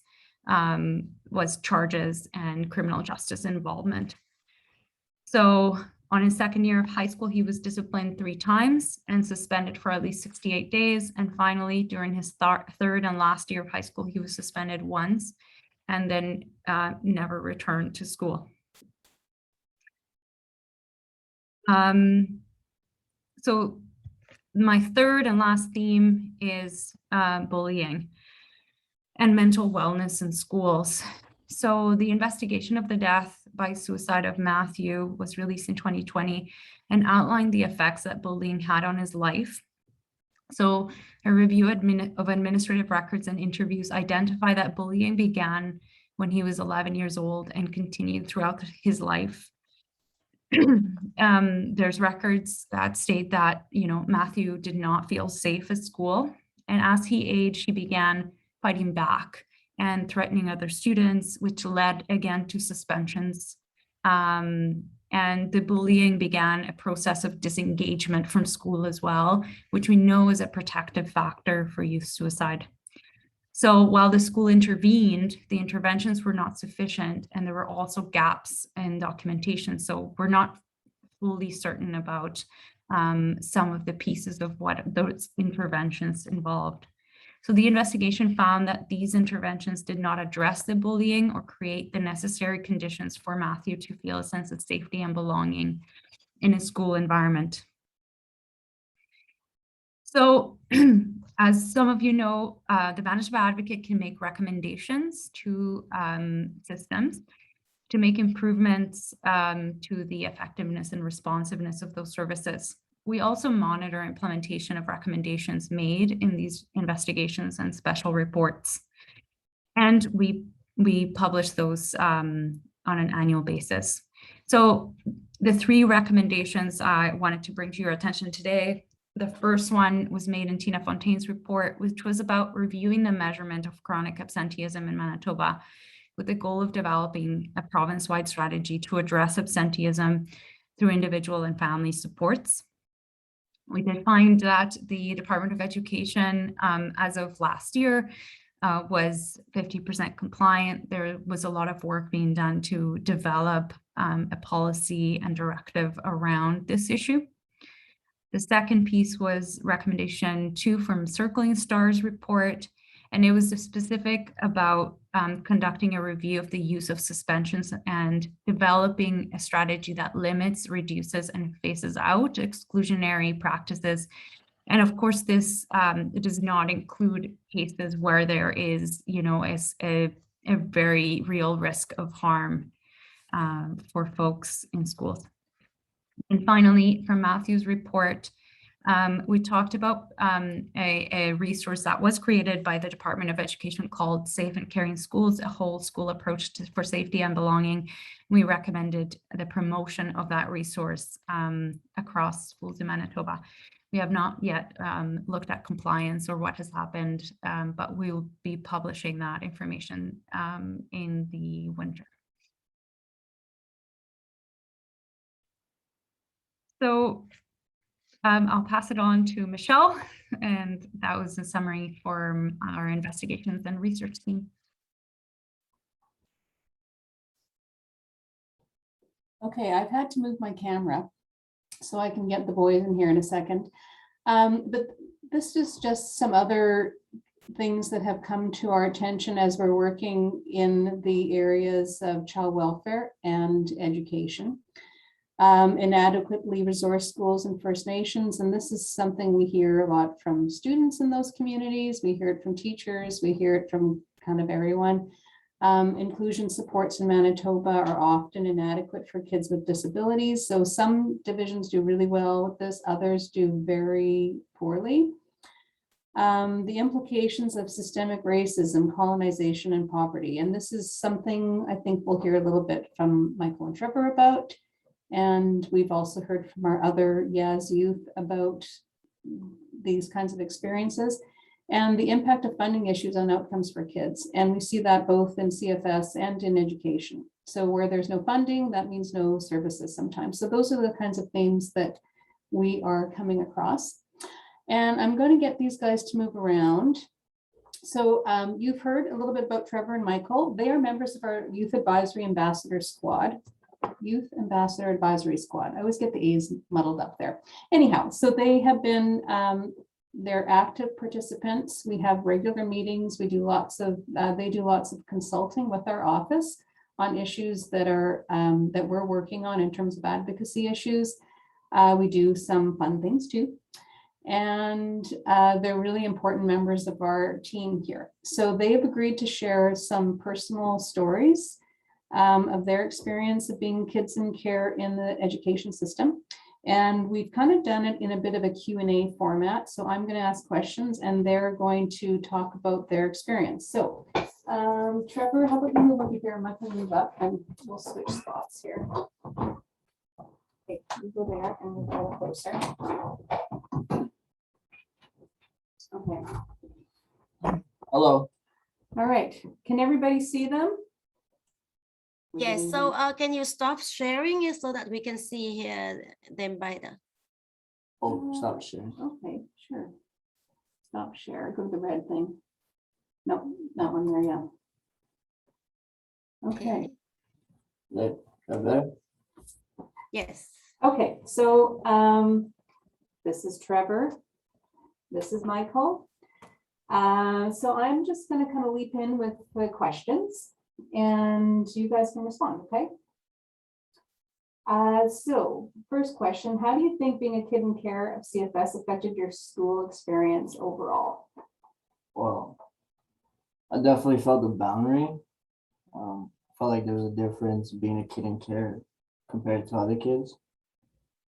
charges and criminal justice involvement. So on his second year of high school, he was disciplined 3 times and suspended for at least 68 days. And finally, during his third and last year of high school, he was suspended once and then never returned to school. So my third and last theme is bullying and mental wellness in schools. So the investigation of the death by suicide of Matthew was released in 2020 and outlined the effects that bullying had on his life. So a review of administrative records and interviews identify that bullying began when he was 11 years old and continued throughout his life. There's records that state that, Matthew did not feel safe at school. And as he aged, he began fighting back and threatening other students, which led again to suspensions. And the bullying began a process of disengagement from school as well, which we know is a protective factor for youth suicide. So while the school intervened, the interventions were not sufficient, and there were also gaps in documentation. So we're not fully certain about some of the pieces of what those interventions involved. So the investigation found that these interventions did not address the bullying or create the necessary conditions for Matthew to feel a sense of safety and belonging in a school environment. So as some of you know, the Manitoba Advocate can make recommendations to systems to make improvements to the effectiveness and responsiveness of those services. We also monitor implementation of recommendations made in these investigations and special reports. And we publish those on an annual basis. So the 3 recommendations I wanted to bring to your attention today. The first one was made in Tina Fontaine's report, which was about reviewing the measurement of chronic absenteeism in Manitoba with the goal of developing a province-wide strategy to address absenteeism through individual and family supports. We did find that the Department of Education, as of last year, was 50% compliant. There was a lot of work being done to develop a policy and directive around this issue. The second piece was recommendation 2 from Circling Stars report, and it was specific about conducting a review of the use of suspensions and developing a strategy that limits, reduces, and phases out exclusionary practices. And of course, this it does not include cases where there is, a very real risk of harm for folks in schools. And finally, from Matthew's report, we talked about a resource that was created by the Department of Education called Safe and Caring Schools, a whole school approach for safety and belonging. We recommended the promotion of that resource across schools in Manitoba. We have not yet looked at compliance or what has happened, but we will be publishing that information in the winter. So I'll pass it on to Michelle, and that was a summary for our investigations and research team.
Okay, I've had to move my camera so I can get the boys in here in a second. But this is just some other things that have come to our attention as we're working in the areas of child welfare and education. Inadequately resourced schools and First Nations. And this is something we hear a lot from students in those communities. We hear it from teachers. We hear it from kind of everyone. Inclusion supports in Manitoba are often inadequate for kids with disabilities. So some divisions do really well with this, others do very poorly. The implications of systemic racism, colonization, and poverty. And this is something I think we'll hear a little bit from Michael and Trevor about. And we've also heard from our other YAS youth about these kinds of experiences and the impact of funding issues on outcomes for kids. And we see that both in CFS and in education. So where there's no funding, that means no services sometimes. So those are the kinds of things that we are coming across. And I'm going to get these guys to move around. So you've heard a little bit about Trevor and Michael. They are members of our Youth Advisory Ambassador Squad. Youth Ambassador Advisory Squad. I always get the A's muddled up there. Anyhow, so they have been, they're active participants. We have regular meetings. We do lots of, they do lots of consulting with our office on issues that are, that we're working on in terms of advocacy issues. We do some fun things too. And they're really important members of our team here. So they have agreed to share some personal stories of their experience of being kids in care in the education system. And we've kind of done it in a bit of a Q&A format. So I'm going to ask questions and they're going to talk about their experience. So Trevor, how about you move over here? I'm not going to move up and we'll switch spots here. Okay, you go there and we'll go closer. Okay.
Hello.
All right. Can everybody see them?
Yes, so can you stop sharing it so that we can see here them by the.
Oh, stop sharing.
Okay, sure. Stop share. Go to the red thing. No, that one there, yeah. Okay.
There.
Yes.
Okay, so this is Trevor. This is Michael. So I'm just going to kind of leap in with the questions and you guys can respond, okay? So first question, how do you think being a kid in care of CFS affected your school experience overall?
Well, I definitely felt the boundary. Felt like there was a difference being a kid in care compared to other kids.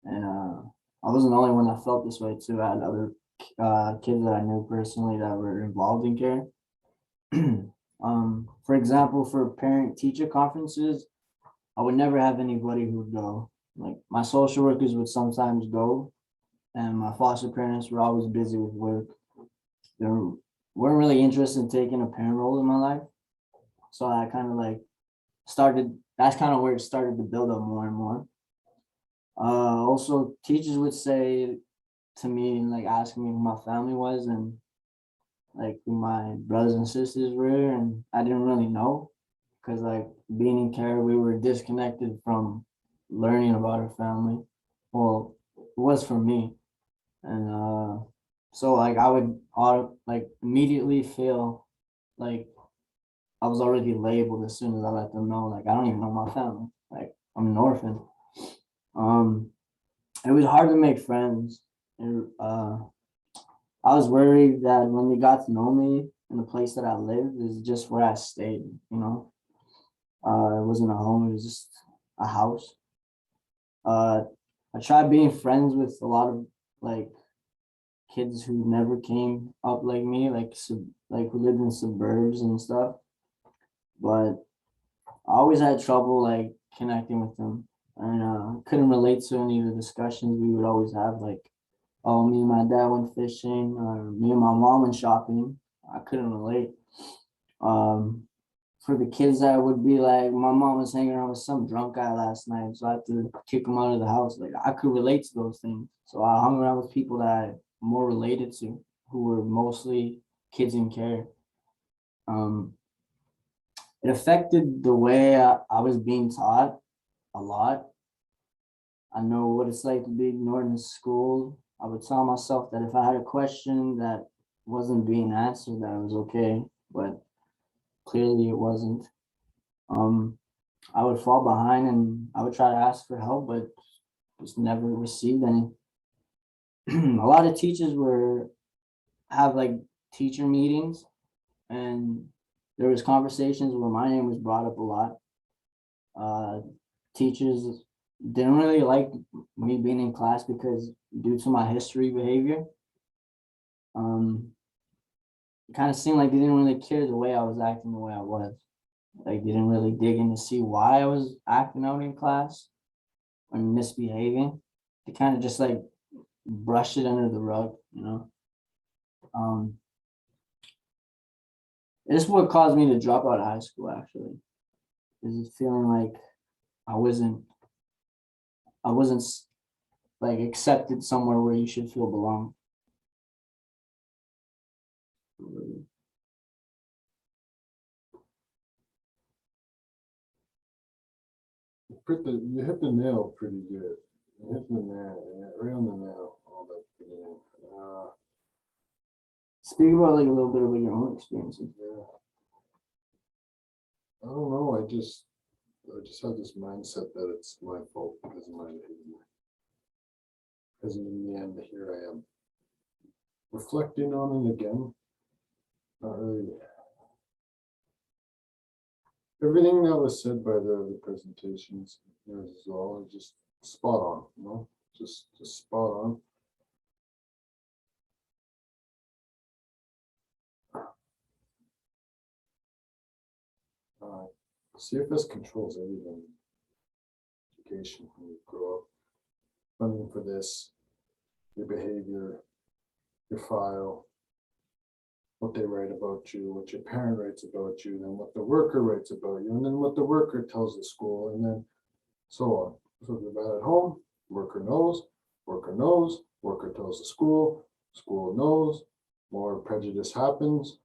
And I wasn't the only one that felt this way too. I had other kids that I knew personally that were involved in care. For example, for parent-teacher conferences, I would never have anybody who would go. Like my social workers would sometimes go, and my foster parents were always busy with work. They weren't really interested in taking a parent role in my life. So I kind of like started, that's kind of where it started to build up more and more. Also, teachers would say to me, like asking me who my family was, and like who my brothers and sisters were, and I didn't really know because like being in care, we were disconnected from learning about our family. Well, it was for me, and so like I would like immediately feel like I was already labeled as soon as I let them know. Like I don't even know my family. Like I'm an orphan. Um, it was hard to make friends. And, I was worried that when they got to know me in the place that I lived is just where I stayed, you know. It wasn't a home, it was just a house. Uh, I tried being friends with a lot of like kids who never came up like me, like who lived in suburbs and stuff. But I always had trouble like connecting with them, and couldn't relate to any of the discussions we would always have. Like, oh, me and my dad went fishing, or me and my mom went shopping. I couldn't relate. Um, for the kids that would be like, my mom was hanging around with some drunk guy last night, so I had to kick him out of the house. Like I could relate to those things, so I hung around with people that I more related to, who were mostly kids in care. Um, it affected the way I was being taught a lot. I know what it's like to be ignored in school. I would tell myself that if I had a question that wasn't being answered, that it was okay, but clearly it wasn't. I would fall behind and I would try to ask for help, but just never received any. A lot of teachers have like teacher meetings, and there was conversations where my name was brought up a lot. Teachers didn't really like me being in class because due to my history behavior, it kind of seemed like they didn't really care the way I was acting the way I was. Like they didn't really dig in to see why I was acting out in class or misbehaving. They kind of just like brushed it under the rug, you know. This is what caused me to drop out of high school actually. Is feeling like I wasn't I wasn't like accepted somewhere where you should feel belong.
You hit the nail pretty good. You hit the nail, yeah, right on the nail. All that beginning.
Speak about like a little bit about your own experiences.
Yeah. I don't know. I just have this mindset that it's my fault because of my behavior. Because in the end, here I am reflecting on it again. Not really. Everything that was said by the presentations is all just spot on, you know, just spot on. CFS controls everything. Education when you grow up, funding for this, your behavior, your file, what they write about you, what your parent writes about you, then what the worker writes about you, and then what the worker tells the school, and then so on. So if you're bad at home, worker knows, worker tells the school knows, more prejudice happens.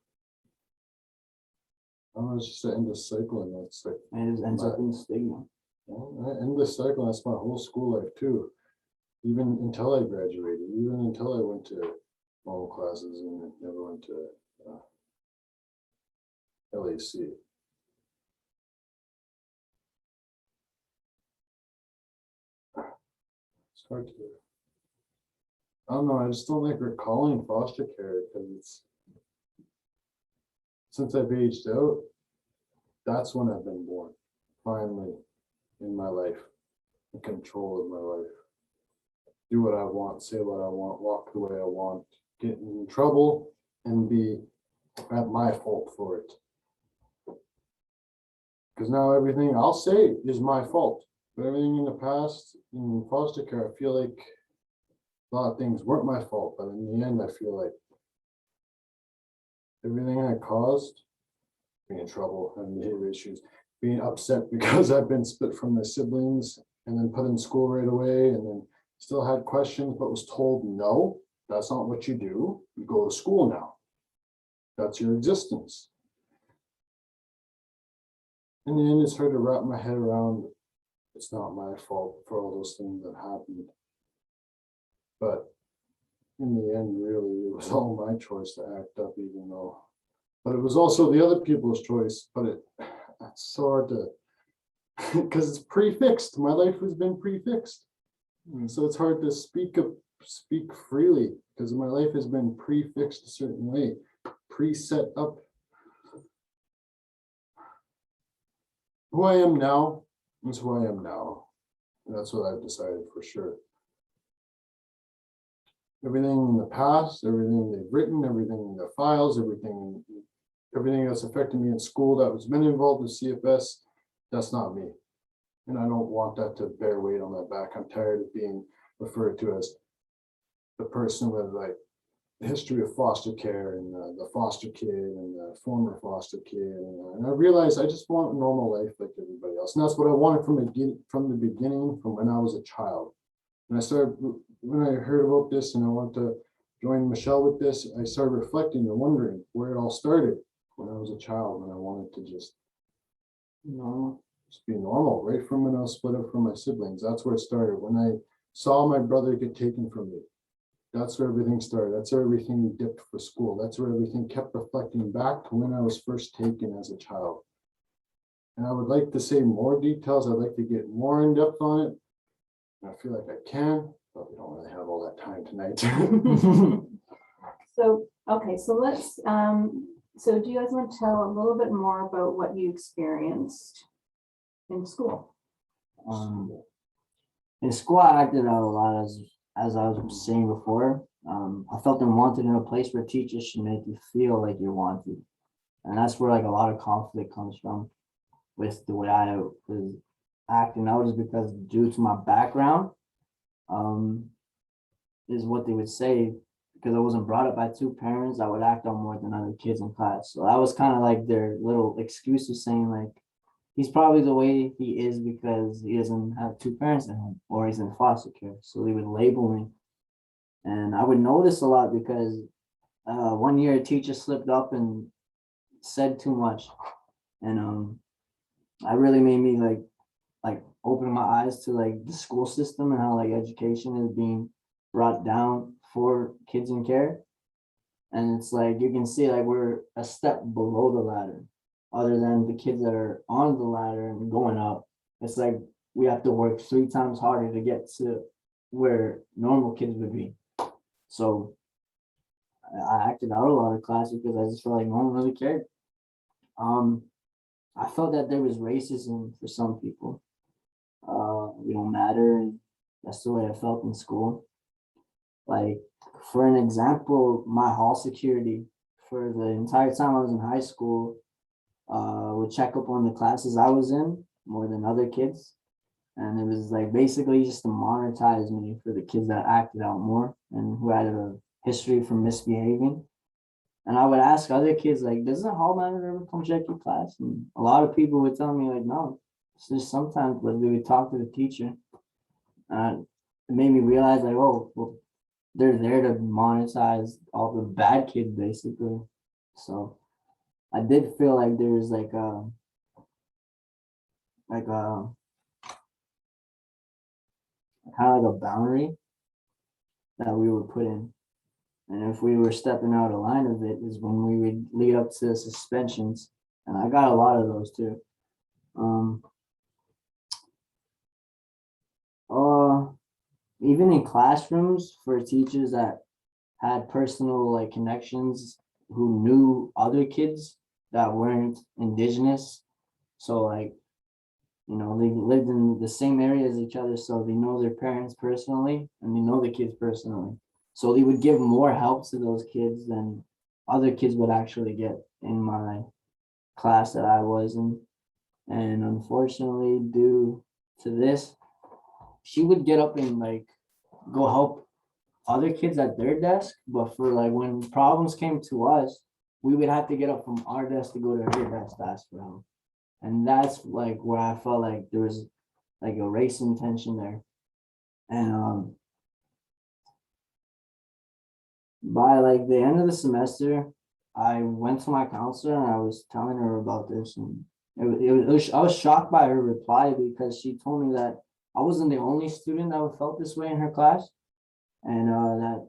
I don't know, it's just an endless cycle, and it's like
And it ends up in stigma.
endless cycle. That's my whole school life too. Even until I graduated, even until I went to normal classes and never went to LAC. It's hard to. I don't know. I just don't like recalling foster care because it's since I've aged out. That's when I've been born. Finally, in my life, in control of my life. Do what I want, say what I want, walk the way I want, get in trouble, and be at my fault for it. Because now everything I'll say is my fault. But everything in the past in foster care, I feel like a lot of things weren't my fault. But in the end, I feel like everything I caused, being in trouble, having behavior issues, being upset because I've been split from my siblings and then put in school right away and then still had questions, but was told, no, that's not what you do. You go to school now. That's your existence. In the end, it's hard to wrap my head around. It's not my fault for all those things that happened. But in the end, really, it was all my choice to act up, even though, but it was also the other people's choice. But it's so hard to, because it's prefixed. My life has been prefixed. So it's hard to speak freely because my life has been prefixed a certain way, preset up. Who I am now is who I am now. And that's what I've decided for sure. Everything in the past, everything they've written, everything in the files, everything that's affected me in school that was been involved with CFS, that's not me. And I don't want that to bear weight on my back. I'm tired of being referred to as the person with like the history of foster care and the foster kid and the former foster kid. And I realized I just want a normal life like everybody else. And that's what I wanted from the beginning, from when I was a child. And when I heard about this and I wanted to join Michelle with this, I started reflecting and wondering where it all started when I was a child, when I wanted to just be normal, right from when I was split up from my siblings. That's where it started. When I saw my brother get taken from me, that's where everything started. That's where everything dipped for school. That's where everything kept reflecting back to when I was first taken as a child. And I would like to say more details. I'd like to get more in depth on it. I feel like I can, but we don't really have all that time tonight.
So, okay, so let's, so do you guys want to tell a little bit more about what you experienced in school?
In school, I acted out a lot, as I was saying before. I felt unwanted in a place where teachers should make you feel like you're wanted. And that's where like a lot of conflict comes from with the way I was acting out, is because due to my background, is what they would say, because I wasn't brought up by two parents, I would act out more than other kids in class. So that was kind of like their little excuse of saying like, he's probably the way he is because he doesn't have two parents at home or he's in foster care. So they would label me. And I would notice a lot because one year a teacher slipped up and said too much. And I really made me like open my eyes to like the school system and how like education is being brought down for kids in care. And it's like you can see like we're a step below the ladder, other than the kids that are on the ladder and going up. It's like we have to work 3 times harder to get to where normal kids would be. So I acted out a lot of classes because I just felt like no one really cared. I felt that there was racism for some people. We don't matter, and that's the way I felt in school. Like, for an example, my hall security for the entire time I was in high school would check up on the classes I was in more than other kids. And it was like basically just to monetize me for the kids that acted out more and who had a history from misbehaving. And I would ask other kids, like, doesn't the hall manager ever come check your class? And a lot of people would tell me, like, no, it's just sometimes, but we would talk to the teacher. It made me realize, like, oh, well, they're there to monetize all the bad kids, basically. So I did feel like there was like a kind of like a boundary that we were put in. And if we were stepping out of line of it is when we would lead up to suspensions. And I got a lot of those too. Even in classrooms for teachers that had personal like connections who knew other kids that weren't indigenous. So like, you know, they lived in the same area as each other, so they know their parents personally and they know the kids personally. So they would give more help to those kids than other kids would actually get in my class that I was in. And unfortunately, due to this, she would get up and like go help other kids at their desk. But for like when problems came to us, we would have to get up from our desk to go to her desk to ask for help. And that's like where I felt like there was like a race intention there. And by like the end of the semester, I went to my counselor and I was telling her about this, and I was shocked by her reply because she told me that I wasn't the only student that felt this way in her class, and that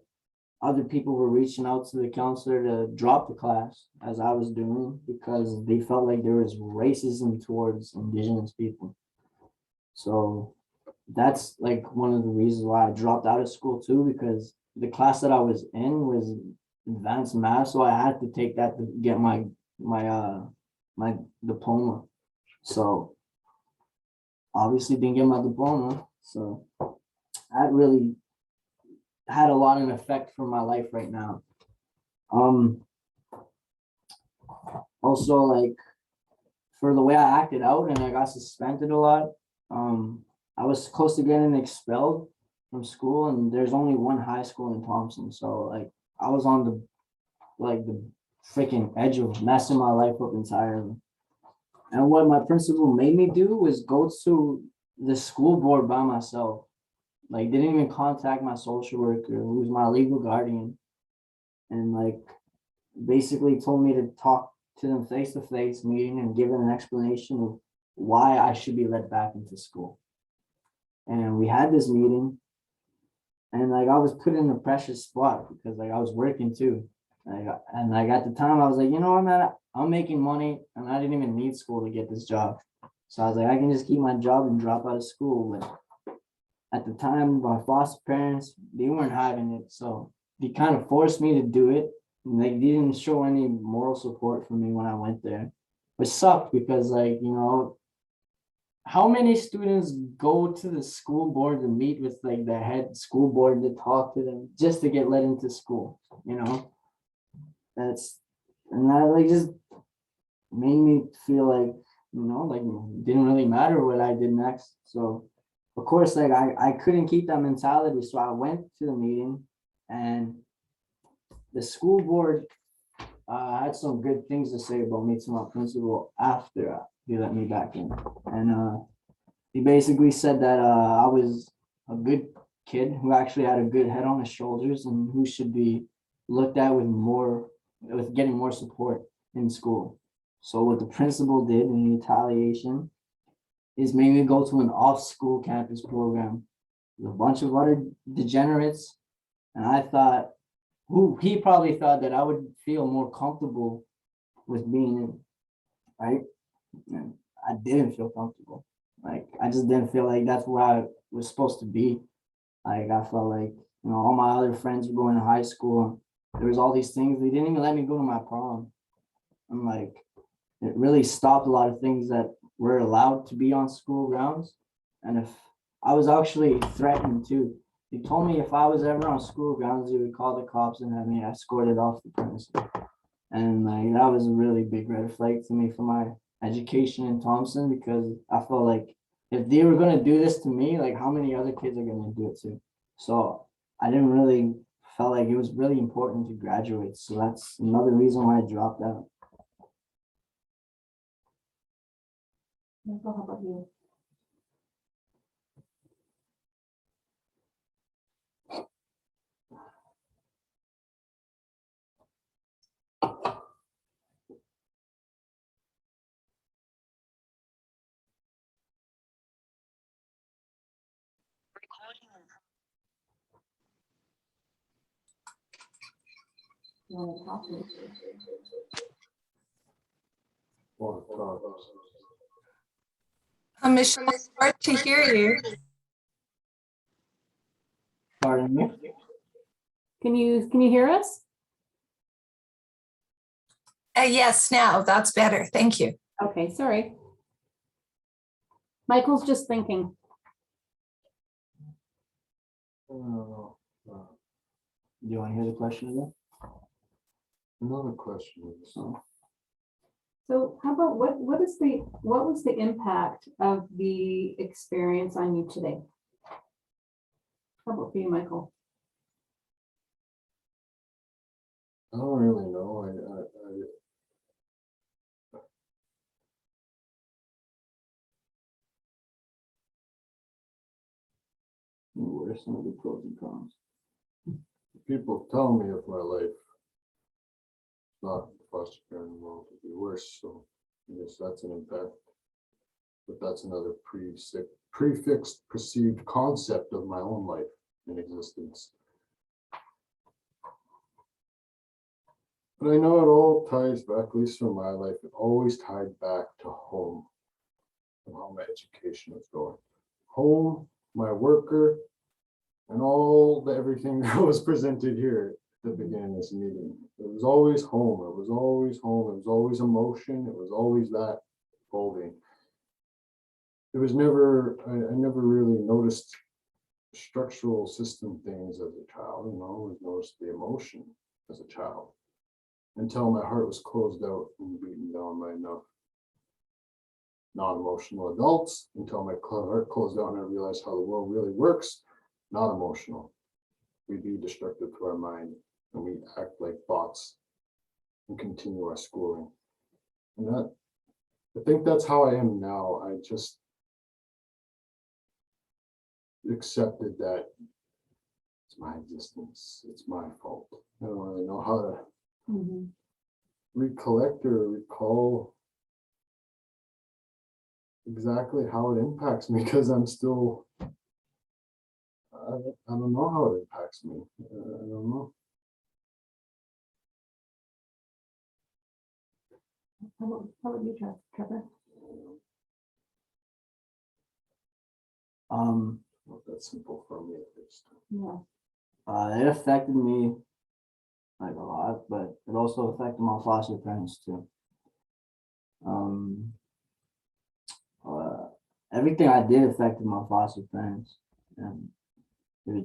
other people were reaching out to the counselor to drop the class as I was doing because they felt like there was racism towards Indigenous people. So that's like one of the reasons why I dropped out of school too, because the class that I was in was advanced math, so I had to take that to get my diploma. So obviously didn't get my diploma, so that really had a lot of effect for my life right now. Also, like, for the way I acted out and I got suspended a lot, I was close to getting expelled from school, and there's only one high school in Thompson, so like I was on the freaking edge of messing my life up entirely. And what my principal made me do was go to the school board by myself. Like, didn't even contact my social worker, who's my legal guardian, and like basically told me to talk to them face to face meeting and give them an explanation of why I should be let back into school. And we had this meeting, and like I was put in a precious spot because like I was working too. And like at the time I was like, you know what, man, I'm making money and I didn't even need school to get this job. So I was like, I can just keep my job and drop out of school. But at the time, my foster parents, they weren't having it. So they kind of forced me to do it. And they didn't show any moral support for me when I went there, which sucked because like, you know, how many students go to the school board to meet with like the head school board to talk to them just to get let into school, you know? And that like just made me feel like, you know, like it didn't really matter what I did next. So of course, like I couldn't keep that mentality. So I went to the meeting, and the school board had some good things to say about me to my principal after he let me back in. And he basically said that I was a good kid who actually had a good head on his shoulders and who should be looked at with getting more support in school. So what the principal did in retaliation is made me go to an off-school campus program with a bunch of other degenerates. And I thought, he probably thought that I would feel more comfortable with being in, right? And I didn't feel comfortable. Like, I just didn't feel like that's where I was supposed to be. Like, I felt like, you know, all my other friends were going to high school. There was all these things. They didn't even let me go to my prom. I'm like, it really stopped a lot of things that were allowed to be on school grounds. And if I was actually threatened too, they told me if I was ever on school grounds, they would call the cops and have me escorted off the premises. And like that was a really big red flag to me for my education in Thompson, because I felt like if they were gonna do this to me, like how many other kids are gonna do it too? So I didn't really felt like it was really important to graduate. So that's another reason why I dropped out.
Michael, how about you? You want to talk to me?
Michelle, it's hard to hear you.
Pardon me?
Can you hear us?
Yes, now that's better. Thank you.
Okay, sorry. Michael's just thinking.
No.
Do you want to hear the question again?
Another question is,
So how about what was the impact of the experience on you today? How about for you, Michael?
I don't really know.
What are some of the pros and cons?
People tell me of my life not the foster parent world would be worse, so I guess that's an impact. But that's another prefixed perceived concept of my own life in existence. But I know it all ties back, at least for my life, it always tied back to home and how my education was going. Home, my worker, and all the everything that was presented here at the beginning of this meeting. It was always home. It was always home. It was always emotion. It was always that folding. It was never, I never really noticed structural system things as a child, I always noticed the emotion as a child until my heart was closed out and beaten down by enough non-emotional adults, until my heart closed out and I realized how the world really works, not emotional. We be destructive to our mind and we act like bots and continue our schooling. And that, I think that's how I am now. I just accepted that it's my existence, it's my fault. I don't really know how to recollect or recall exactly how it impacts me because I'm still, I don't know how it impacts me. I don't know.
How about you, Trevor?
Not that simple for me at least.
Yeah.
It affected me like a lot, but it also affected my foster parents too. Everything I did affected my foster parents, and it was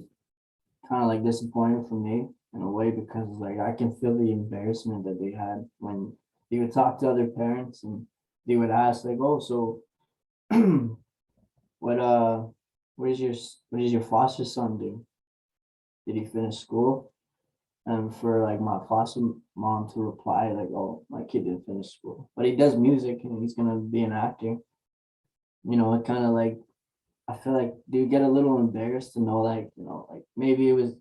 kind of like disappointing for me in a way because like I can feel the embarrassment that they had when they would talk to other parents and they would ask like, "Oh, so what is your foster son do? Did he finish school?" And for like my foster mom to reply like, "Oh, my kid didn't finish school, but he does music and he's gonna be an actor." It kind of like I feel like they get a little embarrassed to know like like maybe it was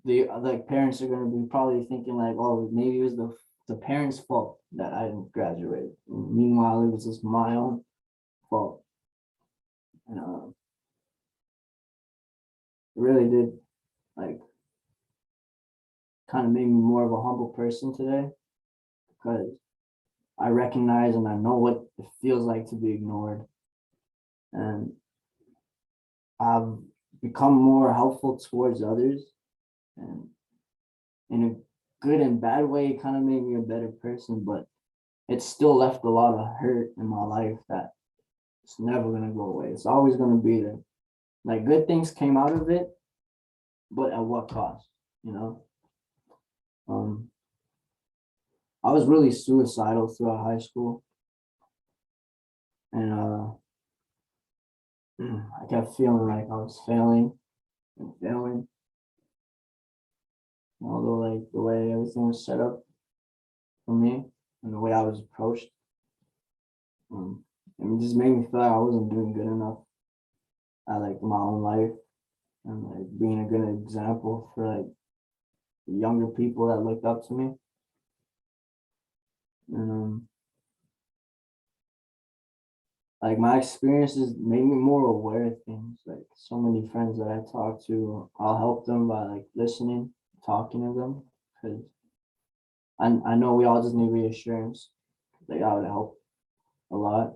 the like parents are gonna be probably thinking like, oh, maybe it was the parents' fault that I didn't graduate. Meanwhile, it was just my own fault. And it really did like kind of made me more of a humble person today because I recognize and I know what it feels like to be ignored. And I've become more helpful towards others. And in a good and bad way, it kind of made me a better person, but it still left a lot of hurt in my life that it's never going to go away. It's always going to be there. Like good things came out of it, but at what cost, you know? I was really suicidal throughout high school. And I kept feeling like I was failing and failing. Although like the way everything was set up for me and the way I was approached, it just made me feel like I wasn't doing good enough at like my own life and like being a good example for like the younger people that looked up to me. And like my experiences made me more aware of things. Like so many friends that I talk to, I'll help them by like listening, talking to them, because I know we all just need reassurance. Like that would help a lot.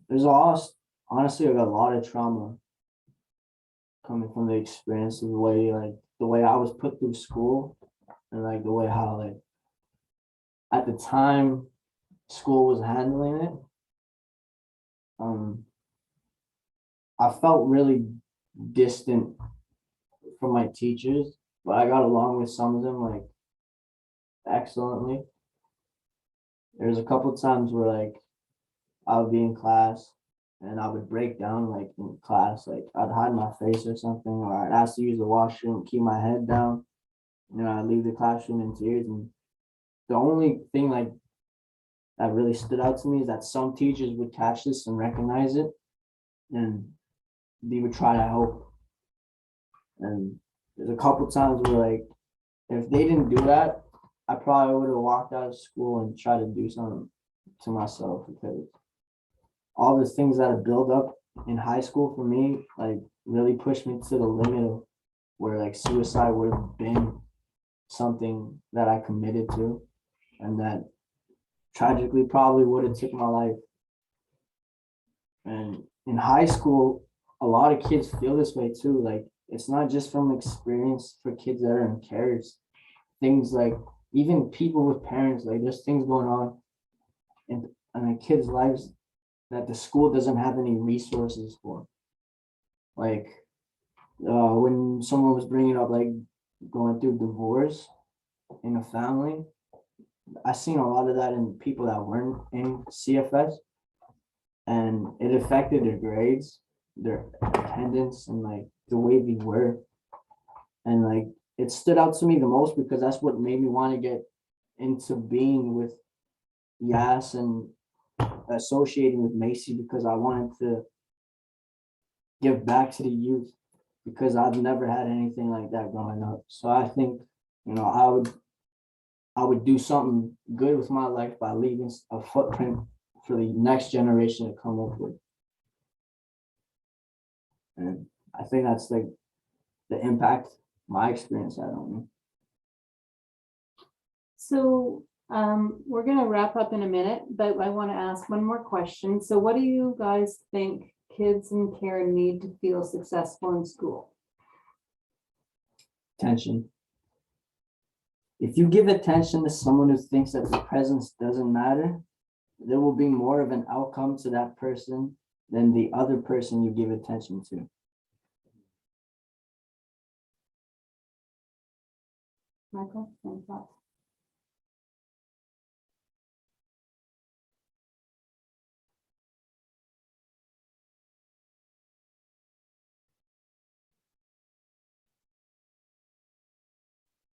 There's honestly like a lot of trauma coming from the experience of the way I was put through school and like the way how like at the time school was handling it. I felt really distant from my teachers, but I got along with some of them like excellently. There's a couple of times where like I would be in class and I would break down like in class, like I'd hide my face or something, or I'd ask to use the washroom, keep my head down, I'd leave the classroom in tears. And the only thing like that really stood out to me is that some teachers would catch this and recognize it, and they would try to help. And there's a couple times where like, if they didn't do that, I probably would have walked out of school and tried to do something to myself, because all the things that have built up in high school for me, like really pushed me to the limit of where like suicide would have been something that I committed to, and that tragically probably would have took my life. And in high school, a lot of kids feel this way too. Like it's not just from experience for kids that are in cares. Things like even people with parents, like there's things going on in the kids' lives that the school doesn't have any resources for. Like when someone was bringing up like going through divorce in a family, I seen a lot of that in people that weren't in CFS, and it affected their grades, their attendance, and like the way they were. And like it stood out to me the most because that's what made me want to get into being with Yas and associating with Macy, because I wanted to give back to the youth, because I've never had anything like that growing up. So I think, you know, I would do something good with my life by leaving a footprint for the next generation to come up with. And I think that's like the impact my experience had on me.
So we're going to wrap up in a minute, but I want to ask one more question. So what do you guys think kids in care need to feel successful in school?
Attention. If you give attention to someone who thinks that the presence doesn't matter, there will be more of an outcome to that person than the other person you give attention to.
Michael, any thoughts?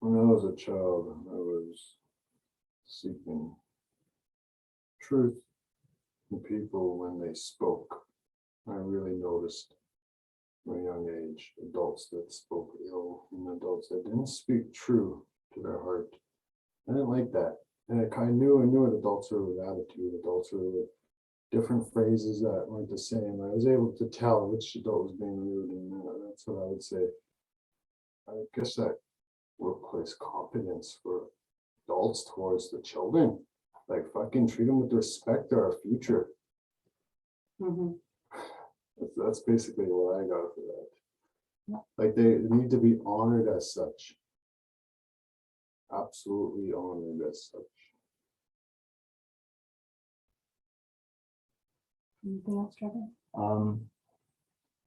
When I was a child, I was seeking truth in people when they spoke. I really noticed from a young age adults that spoke ill and adults that didn't speak true to their heart. I didn't like that. And I knew an adults were with attitude, adults were with different phrases that weren't the same. I was able to tell which adult was being rude, and that's what I would say. I guess that workplace competence for adults towards the children, like fucking treat them with respect. They're our future.
Mhm.
That's basically what I got for that. Like they need to be honored as such. Absolutely honored as such.
Anything else, Trevor?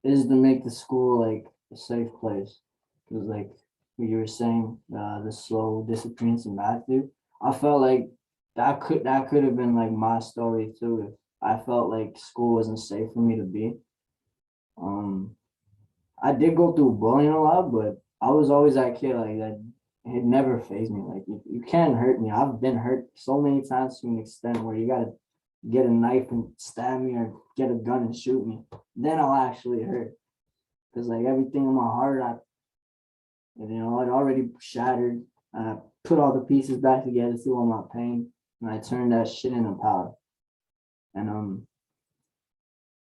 Is to make the school like a safe place. Because like what you were saying, the slow disappearance in Matthew, I felt like that could have been like my story too. If I felt like school wasn't safe for me to be. I did go through bullying a lot, but I was always that kid like that. It never fazed me. Like you can't hurt me. I've been hurt so many times to an extent where you gotta get a knife and stab me or get a gun and shoot me. Then I'll actually hurt. Cause like everything in my heart, it already shattered. I put all the pieces back together through all my pain, and I turned that shit into power. And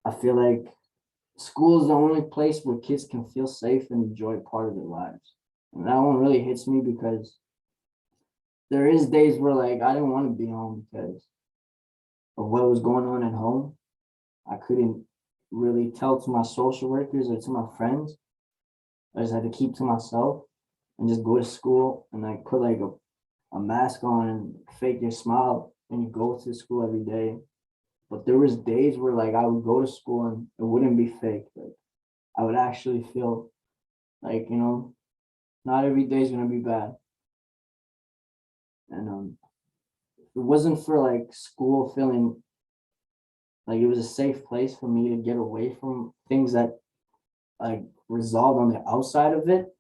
I feel like school is the only place where kids can feel safe and enjoy part of their lives. And that one really hits me because there is days where like I didn't want to be home because of what was going on at home. I couldn't really tell to my social workers or to my friends. I just had to keep to myself and just go to school and like put like a mask on and fake your smile when you go to school every day. But there was days where like I would go to school and it wouldn't be fake. Like I would actually feel like, not every day is gonna be bad. And if it wasn't for like school feeling like it was a safe place for me to get away from things that like resolved on the outside of it,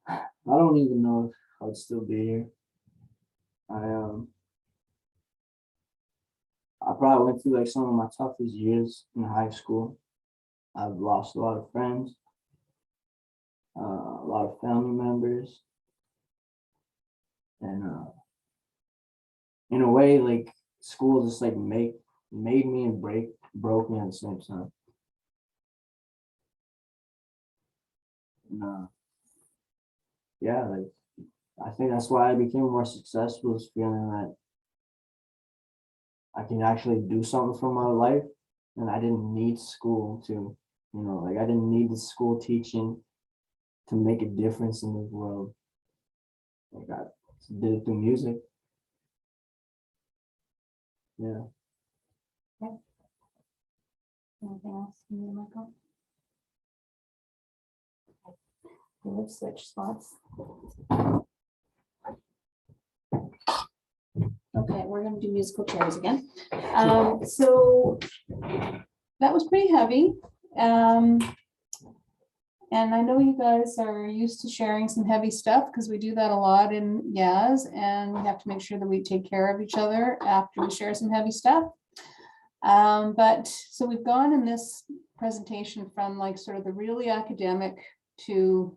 I don't even know if I would still be here. I probably went through like some of my toughest years in high school. I've lost a lot of friends. a lot of family members. And in a way, like school just like made me and broke me at the same time. And, yeah, like I think that's why I became more successful, is feeling that I can actually do something for my life, and I didn't need school to, like I didn't need the school teaching to make a difference in this world. Like I did it through music. Yeah.
Anything else? You need, Michael? Let's switch spots. Okay, we're gonna do musical chairs again. So that was pretty heavy. And I know you guys are used to sharing some heavy stuff because we do that a lot in Yaz, and we have to make sure that we take care of each other after we share some heavy stuff. But so we've gone in this presentation from like sort of the really academic to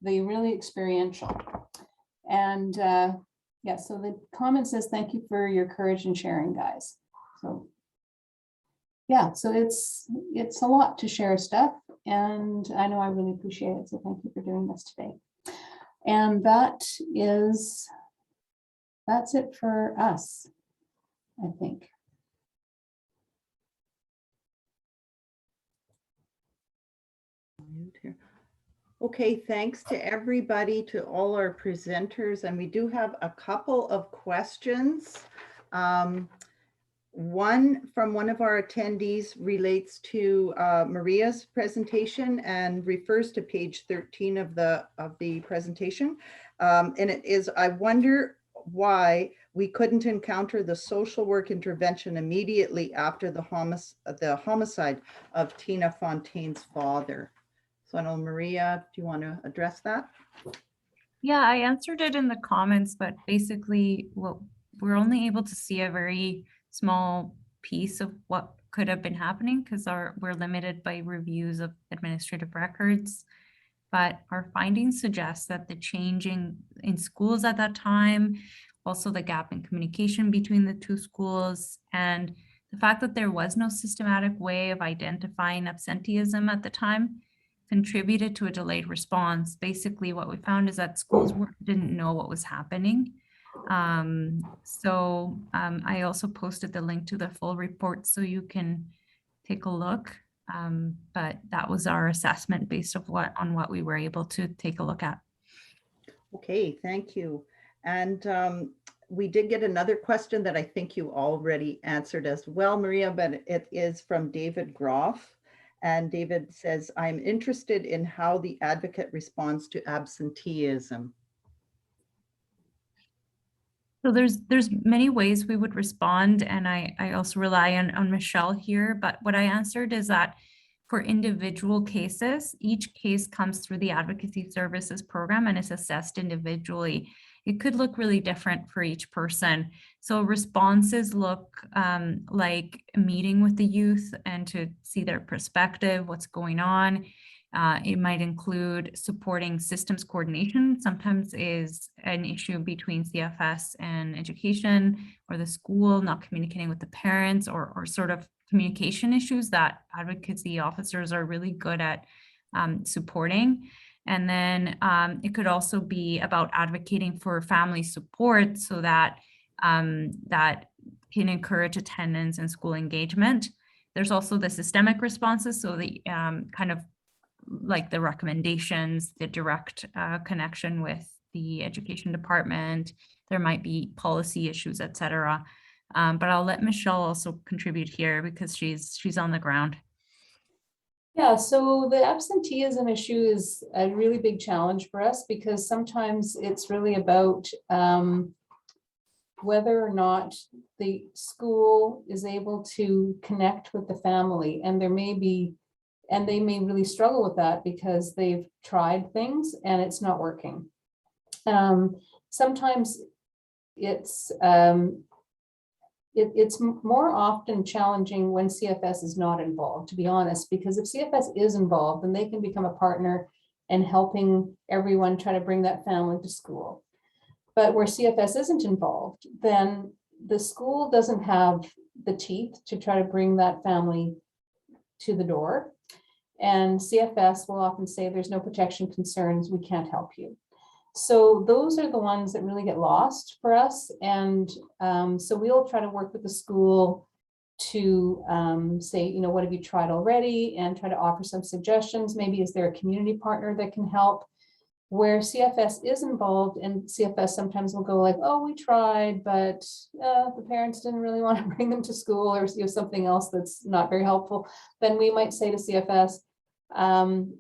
the really experiential. And yeah, so the comment says, thank you for your courage in sharing, guys. So yeah, so it's a lot to share stuff, and I know I really appreciate it. So thank you for doing this today. And that's it for us, I think.
Okay, thanks to everybody, to all our presenters, and we do have a couple of questions. One from one of our attendees relates to Maria's presentation and refers to page 13 of the presentation. And it is, I wonder why we couldn't encounter the social work intervention immediately after the homicide of Tina Fontaine's father. So I know, Maria, do you want to address that?
Yeah, I answered it in the comments, but basically, well, we're only able to see a very small piece of what could have been happening because we're limited by reviews of administrative records. But our findings suggest that the changing in schools at that time, also the gap in communication between the two schools, and the fact that there was no systematic way of identifying absenteeism at the time contributed to a delayed response. Basically, what we found is that schools didn't know what was happening. I also posted the link to the full report so you can take a look. But that was our assessment based on what we were able to take a look at.
Okay, thank you. And we did get another question that I think you already answered as well, Maria, but it is from David Groff. And David says, I'm interested in how the advocate responds to absenteeism.
So there's many ways we would respond, and I also rely on Michelle here, but what I answered is that for individual cases, each case comes through the advocacy services program and is assessed individually. It could look really different for each person. So responses look like meeting with the youth and to see their perspective, what's going on. It might include supporting systems coordination. Sometimes is an issue between CFS and education or the school not communicating with the parents, or sort of communication issues that advocacy officers are really good at supporting. And then it could also be about advocating for family support so that that can encourage attendance and school engagement. There's also the systemic responses, so the kind of like the recommendations, the direct connection with the education department. There might be policy issues, etc. But I'll let Michelle also contribute here because she's on the ground.
Yeah, so the absenteeism issue is a really big challenge for us because sometimes it's really about whether or not the school is able to connect with the family, and they may really struggle with that because they've tried things and it's not working. Sometimes it's more often challenging when CFS is not involved, to be honest, because if CFS is involved, then they can become a partner and helping everyone try to bring that family to school. But where CFS isn't involved, then the school doesn't have the teeth to try to bring that family to the door. And CFS will often say there's no protection concerns, we can't help you. So those are the ones that really get lost for us. And so we'll try to work with the school to say, you know, what have you tried already, and try to offer some suggestions. Maybe is there a community partner that can help? Where CFS is involved, and CFS sometimes will go like, oh, we tried, but the parents didn't really want to bring them to school, or you know, something else that's not very helpful, then we might say to CFS,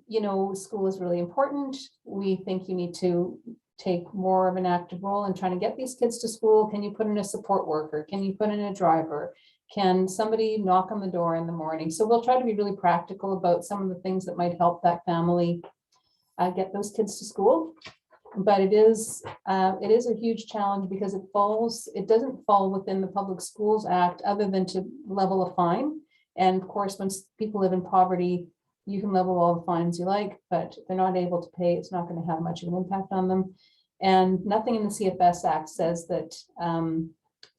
you know, school is really important. We think you need to take more of an active role in trying to get these kids to school. Can you put in a support worker? Can you put in a driver? Can somebody knock on the door in the morning? So we'll try to be really practical about some of the things that might help that family get those kids to school. But it is a huge challenge because it doesn't fall within the Public Schools Act other than to level a fine. And of course, when people live in poverty, you can level all the fines you like, but if they're not able to pay, it's not going to have much of an impact on them. And nothing in the CFS Act says that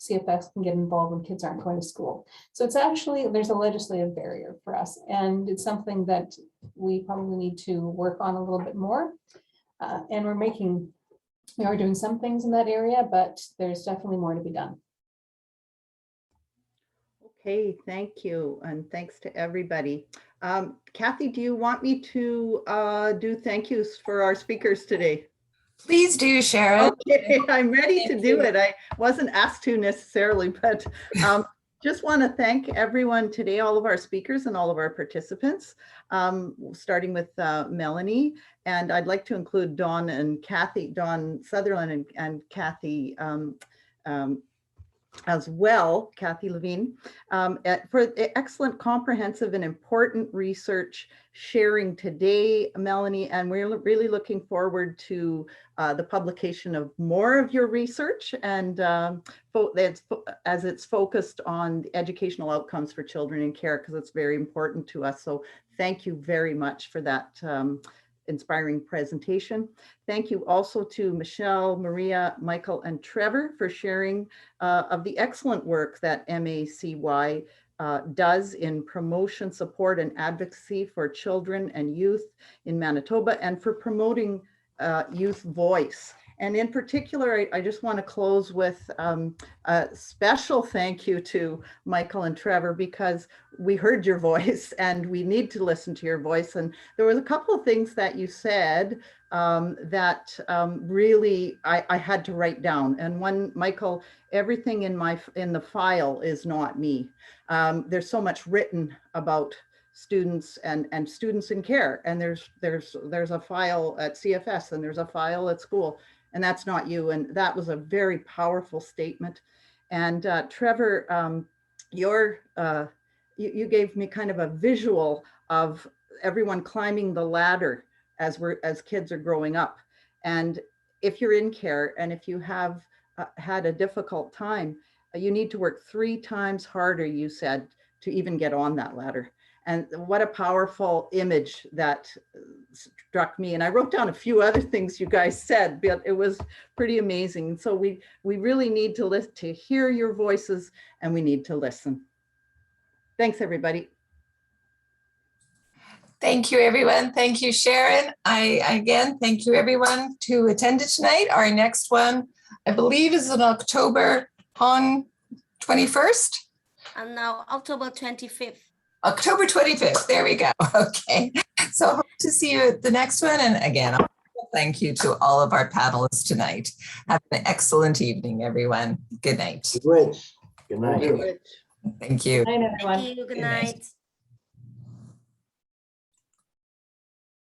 CFS can get involved when kids aren't going to school. So it's actually, there's a legislative barrier for us. And it's something that we probably need to work on a little bit more. And we are doing some things in that area, but there's definitely more to be done.
Okay, thank you. And thanks to everybody. Kathy, do you want me to do thank yous for our speakers today?
Please do, Sharon.
Okay, I'm ready to
Thank
do
you.
it. I wasn't asked to necessarily, but just want to thank everyone today, all of our speakers and all of our participants, starting with Melanie. And I'd like to include Dawn and Kathy, Dawn Sutherland and Kathy as well, Kathy Levine, for excellent, comprehensive, and important research sharing today, Melanie. And we're really looking forward to the publication of more of your research, and as it's focused on the educational outcomes for children in care, because it's very important to us. So thank you very much for that inspiring presentation. Thank you also to Michelle, Maria, Michael, and Trevor for sharing of the excellent work that MACY does in promotion, support, and advocacy for children and youth in Manitoba, and for promoting youth voice. And in particular, I just want to close with a special thank you to Michael and Trevor, because we heard your voice and we need to listen to your voice. And there was a couple of things that you said that really I had to write down. And one, Michael, everything in the file is not me. There's so much written about students and students in care, and there's a file at CFS and there's a file at school, and that's not you. And that was a very powerful statement. And Trevor, you gave me kind of a visual of everyone climbing the ladder as kids are growing up. And if you're in care and if you have had a difficult time, you need to work 3 times harder, you said, to even get on that ladder. And what a powerful image that struck me. And I wrote down a few other things you guys said, but it was pretty amazing. So we really need to hear your voices, and we need to listen. Thanks, everybody.
Thank you, everyone. Thank you, Sharon. Again, thank you, everyone, who attended tonight. Our next one, I believe, is in October on 21st.
And now October 25th.
October 25th. There we go. Okay. So hope to see you at the next one. And again, thank you to all of our panelists tonight. Have an excellent evening, everyone. Good night.
Good night.
Thank you.
Good night, everyone.
Thank you. Good
Good night.
night.